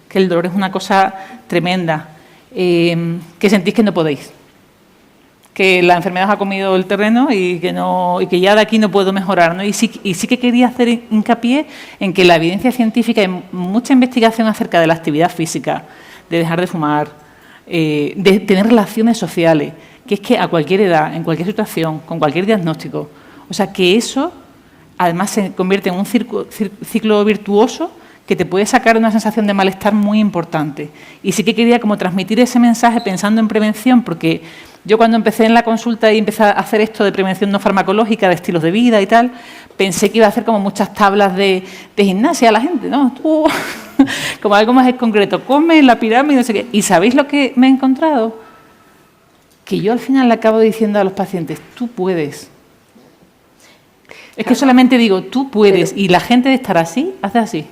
que el dolor es una cosa tremenda, que sentís que no podéis, que la enfermedad os ha comido el terreno y que ya de aquí no puedo mejorar, ¿no? Y sí que quería hacer hincapié en que la evidencia científica, hay mucha investigación acerca de la actividad física, de dejar de fumar, de tener relaciones sociales, que es que a cualquier edad, en cualquier situación, con cualquier diagnóstico, o sea, que eso además se convierte en un ciclo virtuoso que te puede sacar una sensación de malestar muy importante. Y sí que quería como transmitir ese mensaje pensando en prevención, porque yo cuando empecé en la consulta y empecé a hacer esto de prevención no farmacológica, de estilos de vida y tal, pensé que iba a hacer como muchas tablas de gimnasia a la gente, ¿no? Tú, como algo más en concreto, come la pirámide, no sé qué. ¿Y sabéis lo que me he encontrado? Que yo al final le acabo diciendo a los pacientes, tú puedes. Es que solamente digo, tú puedes, y la gente de estar así, hace así.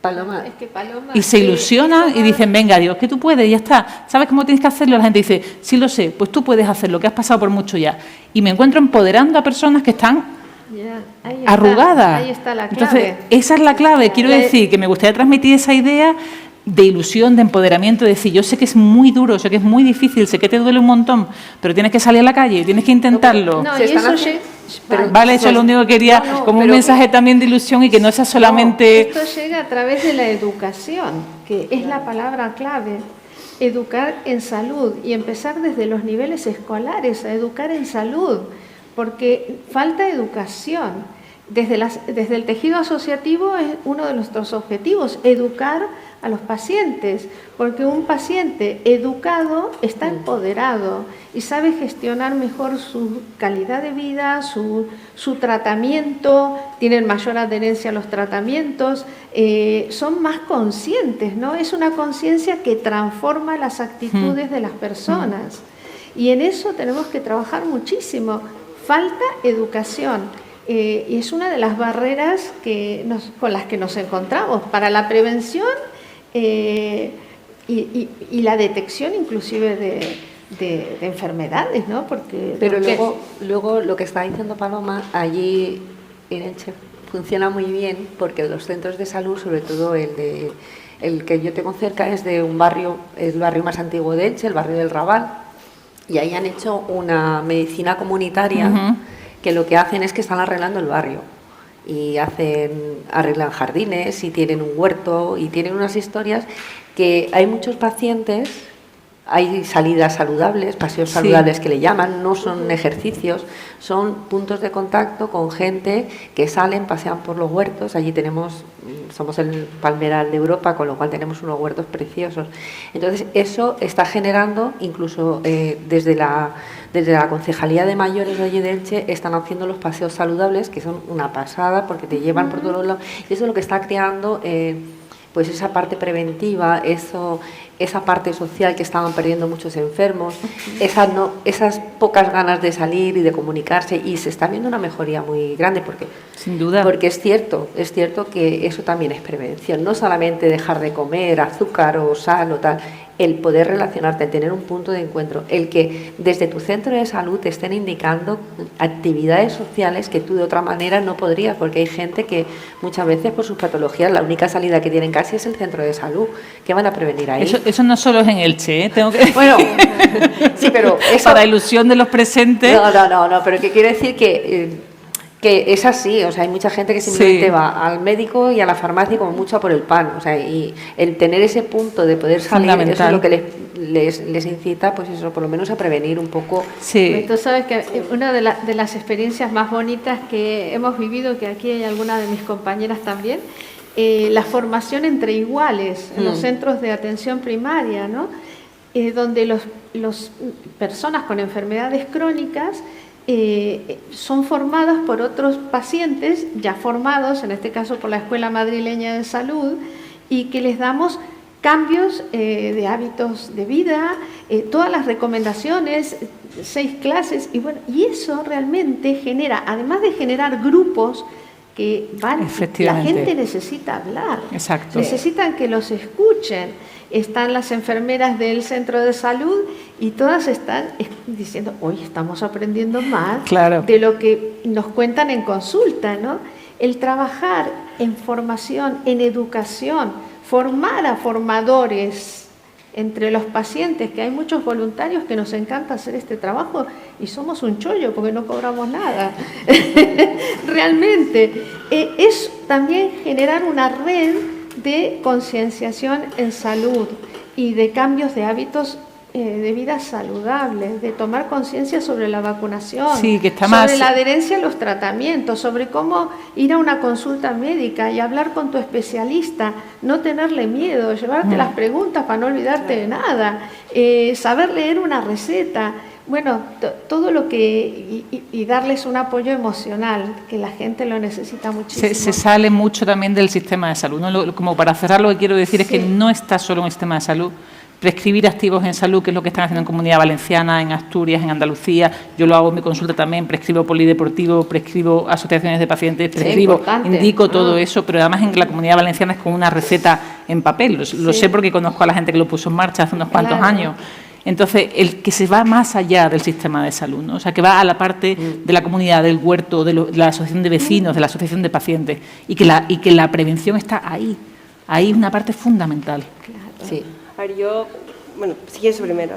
Paloma, Es que Paloma, Y se ilusionan y dicen, venga, Dios, que tú puedes, ya está. ¿Sabes cómo tienes que hacerlo? La gente dice, sí lo sé, pues tú puedes hacerlo, que has pasado por mucho ya. Y me encuentro empoderando a personas que están ahí está, arrugadas. Ahí está la clave. Entonces, esa es la clave. Quiero decir que me gustaría transmitir esa idea de ilusión, de empoderamiento, de decir, yo sé que es muy duro, sé que es muy difícil, sé que te duele un montón, pero tienes que salir a la calle, tienes que intentarlo. No, Se y están eso haciendo- Vale, eso es lo único que quería, No, como un pero mensaje también de ilusión y que no sea solamente... Esto llega a través de la educación, que es la palabra clave. Educar en salud y empezar desde los niveles escolares a educar en salud, porque falta educación. Desde el tejido asociativo es uno de nuestros objetivos, educar a los pacientes, porque un paciente educado está empoderado y sabe gestionar mejor su calidad de vida, su tratamiento, tienen mayor adherencia a los tratamientos, son más conscientes, ¿no? Es una conciencia que transforma las actitudes de las personas y en eso tenemos que trabajar muchísimo. Falta educación. Y es una de las barreras con las que nos encontramos para la prevención y la detección inclusive de enfermedades, ¿no? Pero luego lo que está diciendo Paloma, allí en Elche funciona muy bien porque los centros de salud, sobre todo el que yo tengo cerca, es de un barrio, el barrio más antiguo de Elche, el barrio del Raval, y ahí han hecho una medicina comunitaria que lo que hacen es que están arreglando el barrio y arreglan jardines y tienen un huerto y tienen unas historias que hay muchos pacientes, hay salidas saludables, paseos saludables que le llaman, no son ejercicios, son puntos de contacto con gente que salen, pasean por los huertos. Allí somos el palmeral de Europa, con lo cual tenemos unos huertos preciosos. Entonces eso está generando, incluso desde la Concejalía de Mayores de allí de Elche, están haciendo los paseos saludables, que son una pasada porque te llevan por todos lados, y eso es lo que está creando pues esa parte preventiva, esa parte social que estaban perdiendo muchos enfermos, esas pocas ganas de salir y de comunicarse, y se está viendo una mejoría muy grande porque, sin duda, porque es cierto que eso también es prevención, no solamente dejar de comer azúcar o sal o tal, el poder relacionarte, el tener un punto de encuentro, el que desde tu centro de salud te estén indicando actividades sociales que tú de otra manera no podrías, porque hay gente que muchas veces por sus patologías la única salida que tienen casi es el centro de salud. ¿Qué van a prevenir ahí? Eso no solo es en Elche, ¿eh? Bueno, sí, pero eso... Para ilusión de los presentes... No, pero que quiere decir que es así, o sea, hay mucha gente que simplemente va al médico y a la farmacia como mucho a por el pan, o sea, y el tener ese punto de poder salir, eso es lo que les incita, pues eso, por lo menos a prevenir un poco. Sí. Tú sabes que una de las experiencias más bonitas que hemos vivido, que aquí hay alguna de mis compañeras también, la formación entre iguales en los centros de atención primaria, ¿no? Donde los personas con enfermedades crónicas son formadas por otros pacientes ya formados, en este caso por la Escuela Madrileña de Salud, y que les damos cambios de hábitos de vida, todas las recomendaciones, 6 clases, y eso realmente genera, además de generar grupos que la gente necesita hablar, exacto, necesitan que los escuchen. Están las enfermeras del centro de salud y todas están diciendo, hoy estamos aprendiendo más de lo que nos cuentan en consulta, ¿no? El trabajar en formación, en educación, formar a formadores entre los pacientes, que hay muchos voluntarios que nos encanta hacer este trabajo y somos un chollo porque no cobramos nada. Realmente, es también generar una red de concienciación en salud y de cambios de hábitos de vida saludable, de tomar conciencia sobre la vacunación, Sí, que está sobre más... la adherencia a los tratamientos, sobre cómo ir a una consulta médica y hablar con tu especialista, no tenerle miedo, llevarte las preguntas para no olvidarte de nada, saber leer una receta, bueno, todo lo que... Y darles un apoyo emocional, que la gente lo necesita muchísimo. Se sale mucho también del sistema de salud, ¿no? Como para cerrar, lo que quiero decir es que no está solo en el sistema de salud. Prescribir activos en salud, que es lo que están haciendo en Comunidad Valenciana, en Asturias, en Andalucía. Yo lo hago en mi consulta también, prescribo polideportivo, prescribo asociaciones de pacientes, prescribo, indico todo eso, pero además en la Comunidad Valenciana es con una receta en papel. Lo sé porque conozco a la gente que lo puso en marcha hace unos cuantos años. Entonces, el que se va más allá del sistema de salud, ¿no? O sea, que va a la parte de la comunidad, del huerto, de la asociación de vecinos, de la asociación de pacientes, y que la prevención está ahí. Ahí es una parte fundamental. Claro. Sí. A ver, bueno, si quieres primero.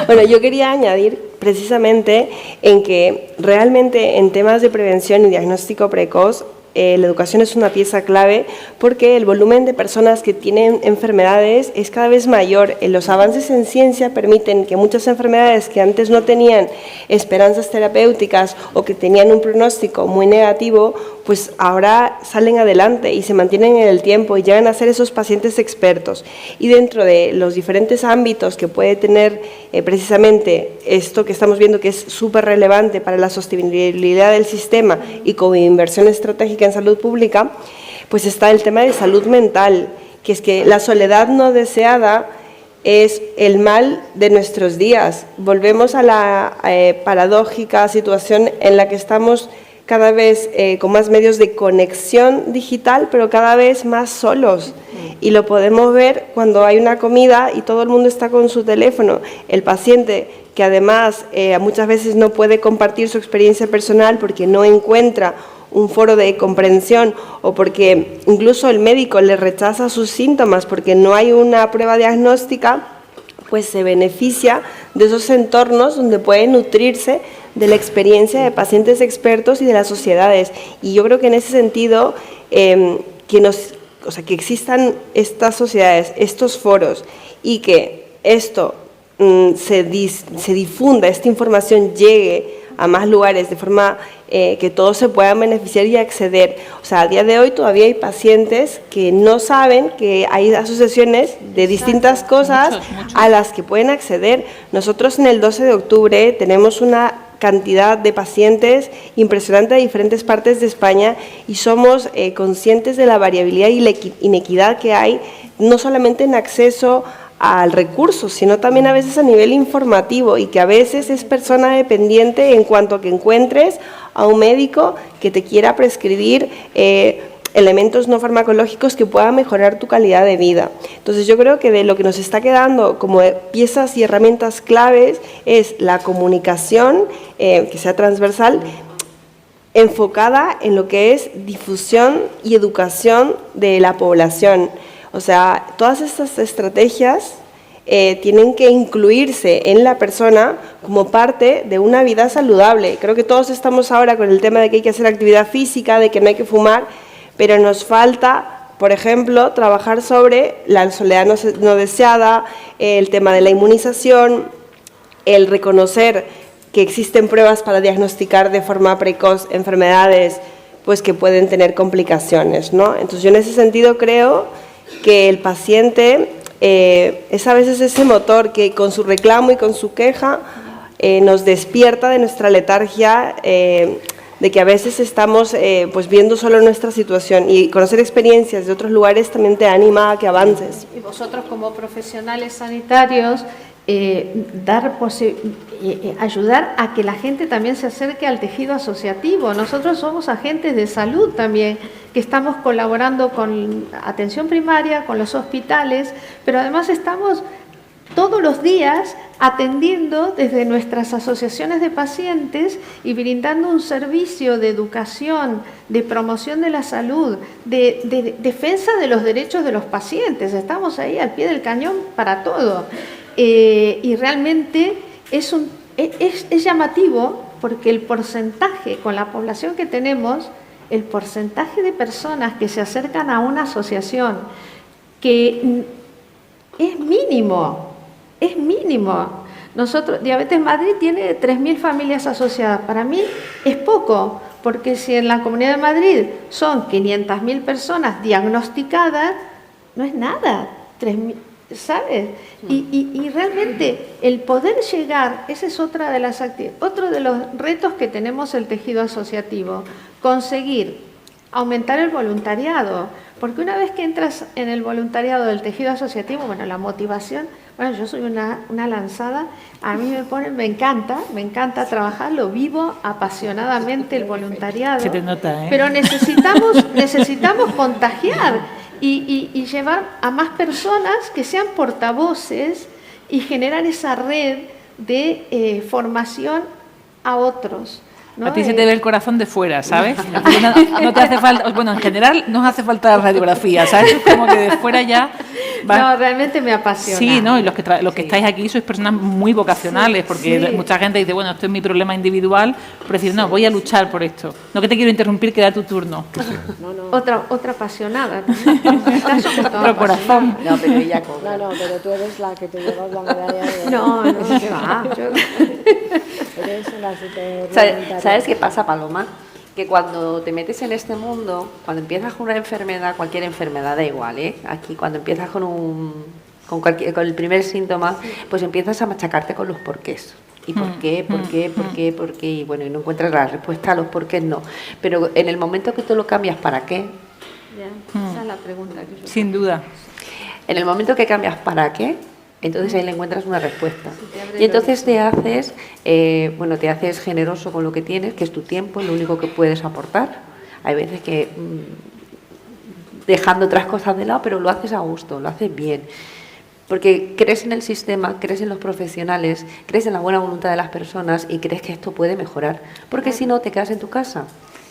Bueno, yo quería añadir precisamente en que realmente en temas de prevención y diagnóstico precoz, la educación es una pieza clave porque el volumen de personas que tienen enfermedades es cada vez mayor. Los avances en ciencia permiten que muchas enfermedades que antes no tenían esperanzas terapéuticas o que tenían un pronóstico muy negativo, pues ahora salen adelante y se mantienen en el tiempo y llegan a ser esos pacientes expertos. Y dentro de los diferentes ámbitos que puede tener precisamente esto que estamos viendo que es súper relevante para la sostenibilidad del sistema y como inversión estratégica en salud pública, pues está el tema de salud mental, que es que la soledad no deseada es el mal de nuestros días. Volvemos a la paradójica situación en la que estamos cada vez con más medios de conexión digital, pero cada vez más solos. Y lo podemos ver cuando hay una comida y todo el mundo está con su teléfono. El paciente, que además muchas veces no puede compartir su experiencia personal porque no encuentra un foro de comprensión o porque incluso el médico le rechaza sus síntomas porque no hay una prueba diagnóstica, pues se beneficia de esos entornos donde puede nutrirse de la experiencia de pacientes expertos y de las sociedades. Y yo creo que en ese sentido, que existan estas sociedades, estos foros y que esto se difunda, esta información llegue a más lugares de forma que todos se puedan beneficiar y acceder. O sea, a día de hoy todavía hay pacientes que no saben que hay asociaciones de distintas cosas a las que pueden acceder. Nosotros en el 12 de octubre tenemos una cantidad de pacientes impresionante de diferentes partes de España y somos conscientes de la variabilidad y la inequidad que hay, no solamente en acceso al recurso, sino también a veces a nivel informativo y que a veces es persona dependiente en cuanto a que encuentres a un médico que te quiera prescribir elementos no farmacológicos que puedan mejorar tu calidad de vida. Entonces yo creo que de lo que nos está quedando como piezas y herramientas claves es la comunicación, que sea transversal, enfocada en lo que es difusión y educación de la población. O sea, todas estas estrategias tienen que incluirse en la persona como parte de una vida saludable. Creo que todos estamos ahora con el tema de que hay que hacer actividad física, de que no hay que fumar, pero nos falta, por ejemplo, trabajar sobre la soledad no deseada, el tema de la inmunización, el reconocer que existen pruebas para diagnosticar de forma precoz enfermedades pues, que pueden tener complicaciones, ¿no? Entonces yo en ese sentido creo que el paciente es a veces ese motor que con su reclamo y con su queja nos despierta de nuestra letargia, de que a veces estamos pues viendo solo nuestra situación, y conocer experiencias de otros lugares también te anima a que avances. Y vosotros como profesionales sanitarios, ayudar a que la gente también se acerque al tejido asociativo. Nosotros somos agentes de salud también, que estamos colaborando con atención primaria, con los hospitales, pero además estamos todos los días atendiendo desde nuestras asociaciones de pacientes y brindando un servicio de educación, de promoción de la salud, de defensa de los derechos de los pacientes. Estamos ahí al pie del cañón para todo. Y realmente es llamativo porque el porcentaje, con la población que tenemos, el porcentaje de personas que se acercan a una asociación que es mínimo, es mínimo. Nosotros, Diabetes Madrid tiene 3.000 familias asociadas. Para mí es poco, porque si en la Comunidad de Madrid son 500.000 personas diagnosticadas, no es nada, 3.000, ¿sabes? Y realmente el poder llegar, esa es otra de las otro de los retos que tenemos el tejido asociativo, conseguir aumentar el voluntariado, porque una vez que entras en el voluntariado del tejido asociativo, bueno, la motivación, bueno, yo soy una lanzada, a mí me encanta trabajar, lo vivo apasionadamente el voluntariado, Se te nota, ¿eh? pero necesitamos contagiar y llevar a más personas que sean portavoces y generar esa red de formación a otros, ¿no? A ti se te ve el corazón de fuera, ¿sabes? No te hace falta, bueno, en general no hace falta radiografía, ¿sabes? Como que de fuera ya vas. No, realmente me apasiona. Sí, ¿no? Y los que estáis aquí sois personas muy vocacionales, porque mucha gente dice, bueno, esto es mi problema individual, pero decir, no, voy a luchar por esto. No que te quiero interrumpir, que da tu turno. Otra apasionada. Otro corazón. No, pero ella cobra. No, pero tú eres la que te llevas la medalla de... No, ¿qué va? Eres una super... ¿Sabes qué pasa, Paloma? Que cuando te metes en este mundo, cuando empiezas con una enfermedad, cualquier enfermedad, da igual, ¿eh? Aquí cuando empiezas con el primer síntoma, pues empiezas a machacarte con los porqués. ¿Y por qué? Y bueno, y no encuentras la respuesta a los porqués, no. Pero en el momento que tú lo cambias, ¿para qué? Esa es la pregunta que yo... Sin duda. En el momento que cambias ¿para qué? Entonces ahí le encuentras una respuesta. Y entonces te haces generoso con lo que tienes, que es tu tiempo, es lo único que puedes aportar. Hay veces que dejando otras cosas de lado, pero lo haces a gusto, lo haces bien. Porque crees en el sistema, crees en los profesionales, crees en la buena voluntad de las personas y crees que esto puede mejorar. Porque si no, te quedas en tu casa.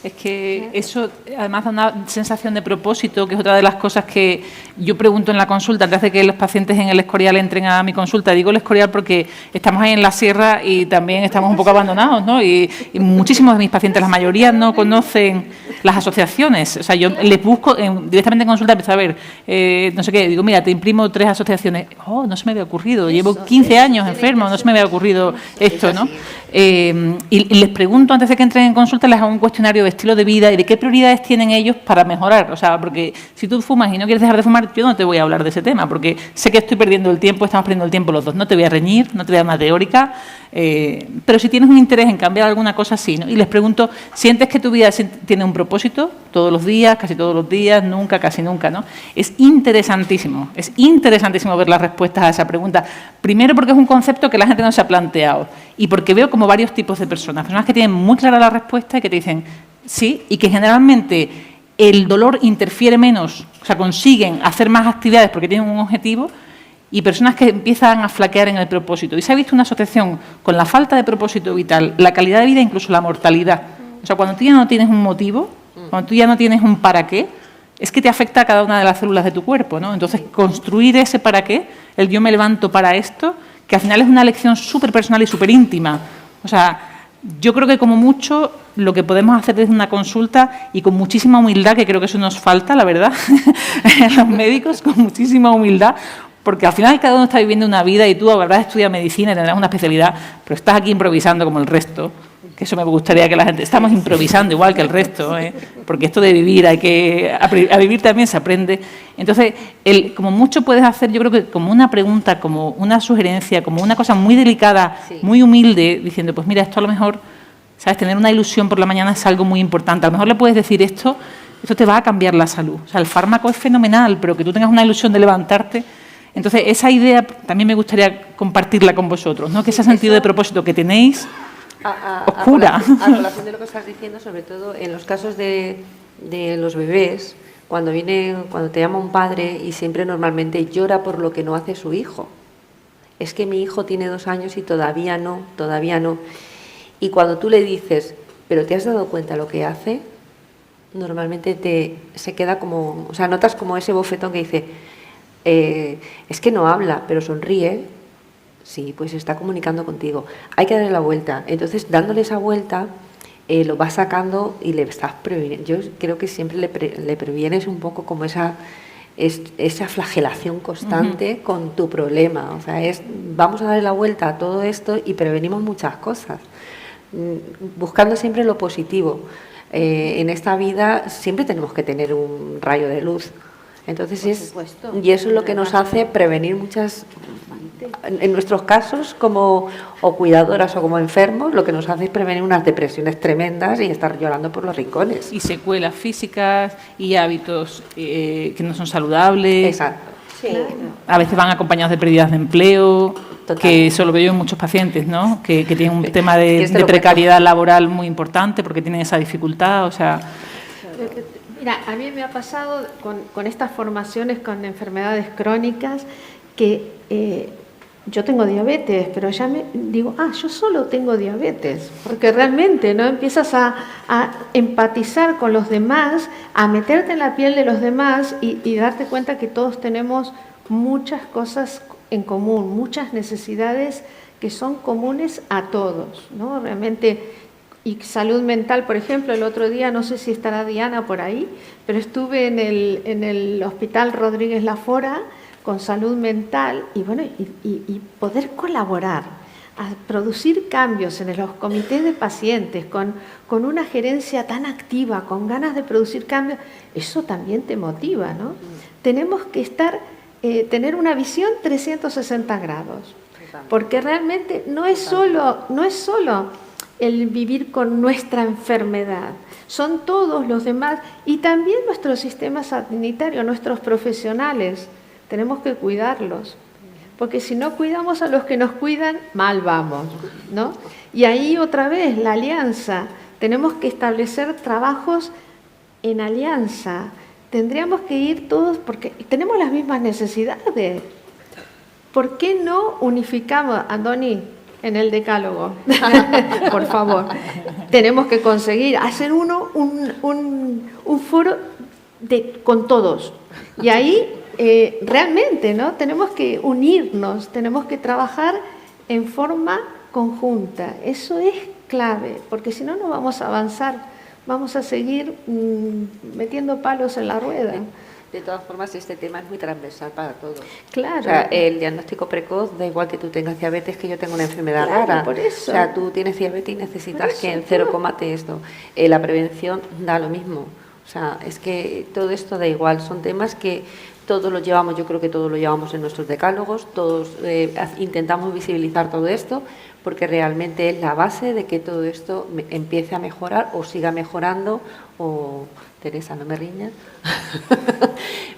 Es que eso además da una sensación de propósito, que es otra de las cosas que yo pregunto en la consulta, antes de que los pacientes en el Escorial entren a mi consulta. Digo el Escorial porque estamos ahí en la sierra y también estamos un poco abandonados, ¿no? Y muchísimos de mis pacientes, la mayoría no conocen las asociaciones. O sea, yo les busco directamente en consulta, empiezo a ver, no sé qué, digo, mira, te imprimo 3 asociaciones. Oh, no se me había ocurrido, llevo 15 años enfermo, no se me había ocurrido esto, ¿no? Y les pregunto antes de que entren en consulta, les hago un cuestionario de estilo de vida y de qué prioridades tienen ellos para mejorar. O sea, porque si tú fumas y no quieres dejar de fumar, yo no te voy a hablar de ese tema, porque sé que estoy perdiendo el tiempo, estamos perdiendo el tiempo los dos. No te voy a reñir, no te voy a dar una teórica, pero si tienes un interés en cambiar alguna cosa, sí, ¿no? Y les pregunto, ¿sientes que tu vida tiene un propósito? Todos los días, casi todos los días, nunca, casi nunca, ¿no? Es interesantísimo ver las respuestas a esa pregunta. Primero porque es un concepto que la gente no se ha planteado y porque veo como varios tipos de personas que tienen muy clara la respuesta y que te dicen sí, y que generalmente el dolor interfiere menos, o sea, consiguen hacer más actividades porque tienen un objetivo, y personas que empiezan a flaquear en el propósito. Y se ha visto una asociación con la falta de propósito vital, la calidad de vida, incluso la mortalidad. O sea, cuando tú ya no tienes un motivo, cuando tú ya no tienes un para qué, es que te afecta a cada una de las células de tu cuerpo, ¿no? Entonces, construir ese para qué, el yo me levanto para esto, que al final es una elección súper personal y súper íntima. O sea, yo creo que como mucho lo que podemos hacer desde una consulta y con muchísima humildad, que creo que eso nos falta, la verdad, a los médicos, con muchísima humildad, porque al final cada uno está viviendo una vida y tú habrás estudiado medicina y tendrás una especialidad, pero estás aquí improvisando como el resto, que eso me gustaría que la gente... Estamos improvisando igual que el resto, porque esto de vivir, a vivir también se aprende. Entonces, como mucho puedes hacer, yo creo que como una pregunta, como una sugerencia, como una cosa muy delicada, muy humilde, diciendo, pues mira, esto a lo mejor, ¿sabes? Tener una ilusión por la mañana es algo muy importante. A lo mejor le puedes decir esto te va a cambiar la salud. O sea, el fármaco es fenomenal, pero que tú tengas una ilusión de levantarte... Entonces, esa idea también me gustaría compartirla con vosotros, ¿no? Que ese sentido de propósito que tenéis... oscura. A colación de lo que estás diciendo, sobre todo en los casos de los bebés, cuando te llama un padre y siempre normalmente llora por lo que no hace su hijo. Es que mi hijo tiene 2 años y todavía no. Y cuando tú le dices, ¿pero te has dado cuenta lo que hace? Normalmente se queda como, o sea, notas como ese bofetón que dice, es que no habla, pero sonríe. Sí, pues está comunicando contigo. Hay que darle la vuelta. Entonces, dándole esa vuelta, lo vas sacando y le estás previniendo. Yo creo que siempre le previenes un poco como esa es esa flagelación constante con tu problema. O sea, vamos a darle la vuelta a todo esto y prevenimos muchas cosas, buscando siempre lo positivo. En esta vida siempre tenemos que tener un rayo de luz. Entonces y eso es lo que nos hace prevenir muchas, en nuestros casos como o cuidadoras o como enfermos, lo que nos hace es prevenir unas depresiones tremendas y estar llorando por los rincones. Y secuelas físicas y hábitos que no son saludables. Exacto. Sí. A veces van acompañados de pérdidas de empleo, que eso lo veo yo en muchos pacientes, ¿no? Que tienen un tema de precariedad laboral muy importante porque tienen esa dificultad, o sea... Mira, a mí me ha pasado con estas formaciones con enfermedades crónicas que yo tengo diabetes, pero ya me digo, yo solo tengo diabetes, porque realmente no empiezas a empatizar con los demás, a meterte en la piel de los demás y darte cuenta que todos tenemos muchas cosas en común, muchas necesidades que son comunes a todos, ¿no? Realmente. Y salud mental, por ejemplo, el otro día, no sé si estará Diana por ahí, pero estuve en el Hospital Rodríguez Lafora con salud mental y bueno, y poder colaborar, a producir cambios en los comités de pacientes, con una gerencia tan activa, con ganas de producir cambios, eso también te motiva, ¿no? Tenemos que tener una visión 360 grados, porque realmente no es solo el vivir con nuestra enfermedad, son todos los demás y también nuestro sistema sanitario, nuestros profesionales, tenemos que cuidarlos, porque si no cuidamos a los que nos cuidan, mal vamos, ¿no? Y ahí otra vez la alianza, tenemos que establecer trabajos en alianza, tendríamos que ir todos, porque tenemos las mismas necesidades, ¿por qué no unificamos, Andoni? En el decálogo, por favor. Tenemos que conseguir hacer un foro con todos. Y ahí realmente, ¿no? Tenemos que unirnos, tenemos que trabajar en forma conjunta. Eso es clave, porque si no, no vamos a avanzar. Vamos a seguir metiendo palos en la rueda. De todas formas, este tema es muy transversal para todos. Claro. O sea, el diagnóstico precoz, da igual que tú tengas diabetes que yo tengo una enfermedad rara. Por eso. O sea, tú tienes diabetes y necesitas que en 0, esto. La prevención da lo mismo. O sea, es que todo esto da igual. Son temas que todos los llevamos, yo creo que todos lo llevamos en nuestros decálogos, todos intentamos visibilizar todo esto, porque realmente es la base de que todo esto empiece a mejorar o siga mejorando o... Teresa, no me riñas,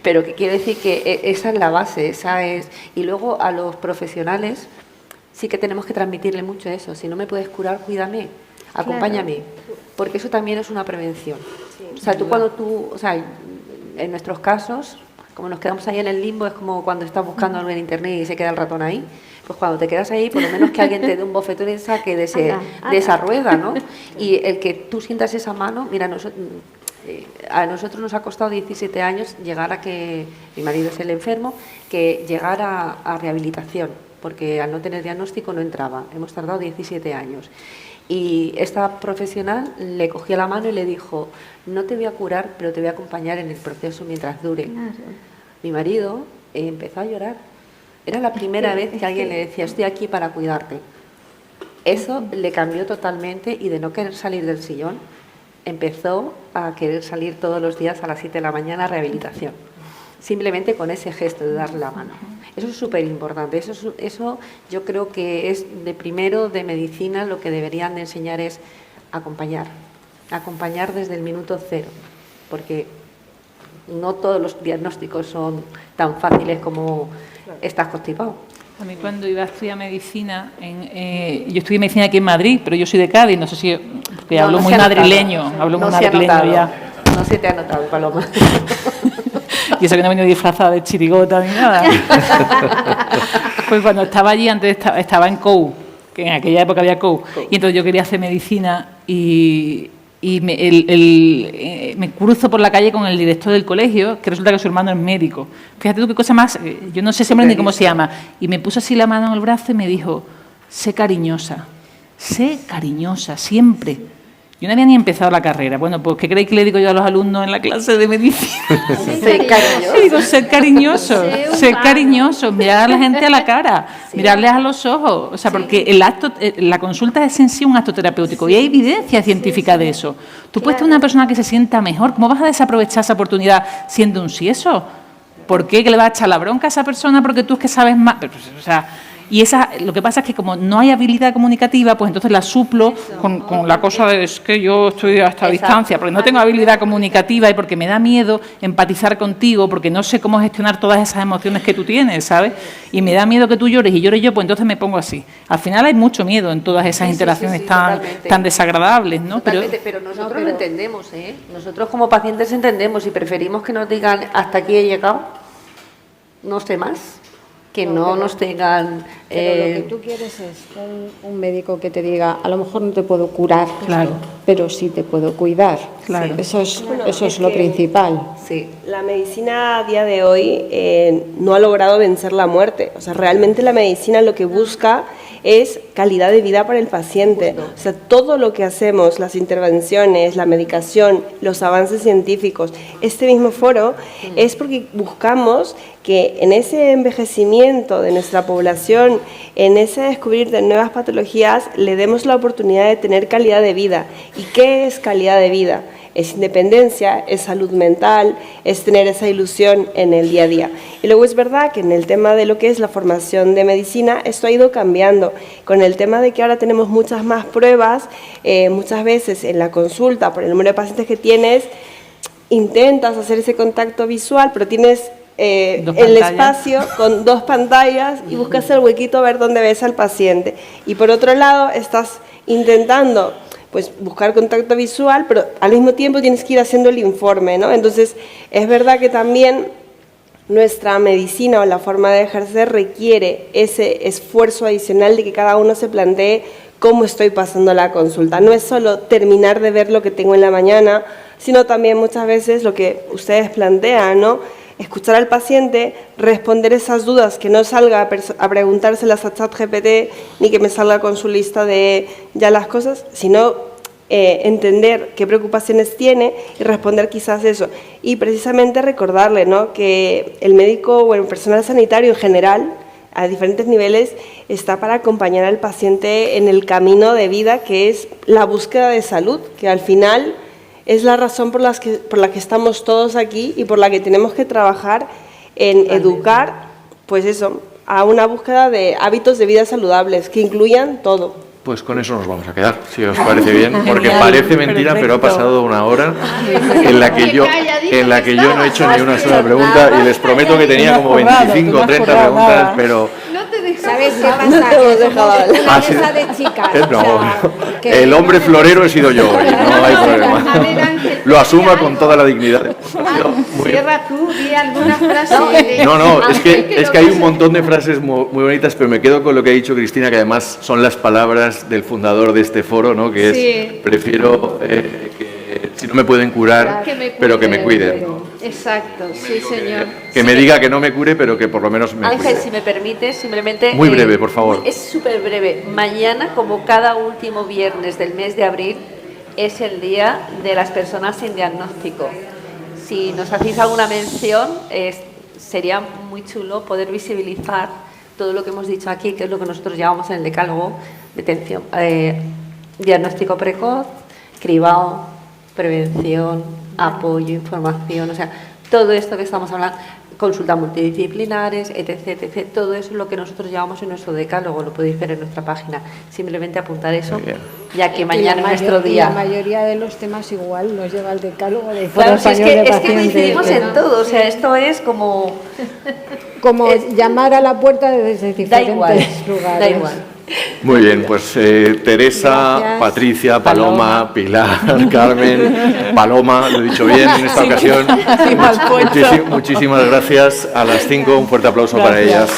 pero que quiere decir que esa es la base, esa es... Y luego a los profesionales sí que tenemos que transmitirle mucho eso. Si no me puedes curar, cuídame, acompáñame, porque eso también es una prevención. O sea, o sea, en nuestros casos, como nos quedamos ahí en el limbo, es como cuando estás buscando algo en internet y se queda el ratón ahí. Pues cuando te quedas ahí, por lo menos que alguien te dé un bofetón y saque de esa rueda, ¿no? Y el que tú sientas esa mano, mira, a nosotros nos ha costado 17 años llegar a que, mi marido es el enfermo, que llegar a rehabilitación, porque al no tener diagnóstico no entraba. Hemos tardado 17 años. Y esta profesional le cogió la mano y le dijo, no te voy a curar, pero te voy a acompañar en el proceso mientras dure. Claro. Mi marido empezó a llorar. Era la primera vez que alguien le decía, estoy aquí para cuidarte. Eso le cambió totalmente y de no querer salir del sillón, empezó a querer salir todos los días a las 7 de la mañana a rehabilitación. Simplemente con ese gesto de darle la mano. Eso es súper importante. Eso yo creo que es de primero de medicina, lo que deberían de enseñar es acompañar. Acompañar desde el minuto cero. Porque no todos los diagnósticos son tan fáciles como estás constipado. A mí cuando iba a estudiar medicina, yo estudié medicina aquí en Madrid, pero yo soy de Cádiz, no sé si, porque hablo muy madrileño, ya. No se te ha notado, Paloma. Y eso que no he venido disfrazada de chirigota ni nada. Pues cuando estaba allí, antes estaba en COU, que en aquella época había COU, y entonces yo quería hacer medicina y me cruzo por la calle con el director del colegio, que resulta que su hermano es médico. Fíjate tú qué cosa más, yo no sé siempre ni cómo se llama. Y me puso así la mano en el brazo y me dijo, sé cariñosa, siempre. Yo no había ni empezado la carrera. Bueno, pues ¿qué creéis que le digo yo a los alumnos en la clase de medicina? Ser cariñoso. Digo, ser cariñosos, mirar a la gente a la cara, mirarles a los ojos. O sea, porque la consulta es en sí un acto terapéutico y hay evidencia científica de eso. Tú puedes tener una persona que se sienta mejor. ¿Cómo vas a desaprovechar esa oportunidad siendo un sieso? ¿Por qué? ¿Que le vas a echar la bronca a esa persona porque tú es que sabes más? O sea, y lo que pasa es que como no hay habilidad comunicativa, pues entonces la suplo con la cosa de es que yo estoy a esta distancia, porque no tengo habilidad comunicativa y porque me da miedo empatizar contigo, porque no sé cómo gestionar todas esas emociones que tú tienes, ¿sabes? Y me da miedo que tú llores y llore yo, pues entonces me pongo así. Al final hay mucho miedo en todas esas interacciones tan desagradables, ¿no? Pero nosotros lo entendemos, ¿eh? Nosotros como pacientes entendemos y preferimos que nos digan hasta aquí he llegado, no sé más, que no nos tengan... Pero lo que tú quieres es un médico que te diga, a lo mejor no te puedo curar, claro, pero sí te puedo cuidar. Claro. Eso es lo principal. Sí. La medicina a día de hoy no ha logrado vencer la muerte. O sea, realmente la medicina lo que busca es calidad de vida para el paciente. O sea, todo lo que hacemos, las intervenciones, la medicación, los avances científicos, este mismo foro es porque buscamos que en ese envejecimiento de nuestra población, en ese descubrir de nuevas patologías, le demos la oportunidad de tener calidad de vida. ¿Y qué es calidad de vida? Es independencia, es salud mental, es tener esa ilusión en el día a día. Y luego es verdad que en el tema de lo que es la formación de medicina, esto ha ido cambiando. Con el tema de que ahora tenemos muchas más pruebas, muchas veces en la consulta, por el número de pacientes que tienes, intentas hacer ese contacto visual, pero tienes el espacio con 2 pantallas y buscas el huequito a ver dónde ves al paciente. Y por otro lado, estás intentando pues buscar contacto visual, pero al mismo tiempo tienes que ir haciendo el informe, ¿no? Entonces, es verdad que también nuestra medicina o la forma de ejercer requiere ese esfuerzo adicional de que cada uno se plantee cómo estoy pasando la consulta. No es solo terminar de ver lo que tengo en la mañana, sino también muchas veces lo que ustedes plantean, ¿no? Escuchar al paciente, responder esas dudas, que no salga a preguntárselas a ChatGPT ni que me salga con su lista de ya las cosas, sino entender qué preocupaciones tiene y responder quizás eso. Y precisamente recordarle, ¿no?, que el médico o el personal sanitario en general, a diferentes niveles, está para acompañar al paciente en el camino de vida que es la búsqueda de salud, que al final es la razón por la que estamos todos aquí y por la que tenemos que trabajar en educar, pues eso, a una búsqueda de hábitos de vida saludables que incluyan todo. Pues con eso nos vamos a quedar, si os parece bien, porque parece mentira, pero ha pasado una hora en la que yo no he hecho ni una sola pregunta y les prometo que tenía como 25 o 30 preguntas, pero... ¿Sabes qué pasa? Una mesa de chicas. El hombre florero he sido yo hoy, no hay problema. Lo asuma con toda la dignidad. Cierra tú, di algunas frases. No, es que hay un montón de frases muy bonitas, pero me quedo con lo que ha dicho Cristina, que además son las palabras del fundador de este foro, ¿no? Que es, prefiero que si no me pueden curar, pero que me cuiden. Exacto, sí, señor. Que me diga que no me cure, pero que por lo menos me cuide. Ángel, si me permites, simplemente... Muy breve, por favor. Es súper breve. Mañana, como cada último viernes del mes de abril, es el día de las personas sin diagnóstico. Si nos hacéis alguna mención, sería muy chulo poder visibilizar todo lo que hemos dicho aquí, que es lo que nosotros llamamos en el decálogo, detención, diagnóstico precoz, cribado, prevención, apoyo, información, o sea, todo esto que estamos hablando, consultas multidisciplinares, etc., todo eso es lo que nosotros llevamos en nuestro decálogo, lo podéis ver en nuestra página. Simplemente apuntar eso, ya que mañana es nuestro día. La mayoría de los temas igual nos lleva el decálogo de Claro, si es que coincidimos en todo, o sea, esto es como... Como llamar a la puerta desde diferentes lugares. Da igual. Muy bien, pues Teresa, Gracias. Patricia, Paloma, Pilar, Carmen, Paloma, lo he dicho bien en esta ocasión. Muchísimas gracias. A las 5, un fuerte aplauso para ellas.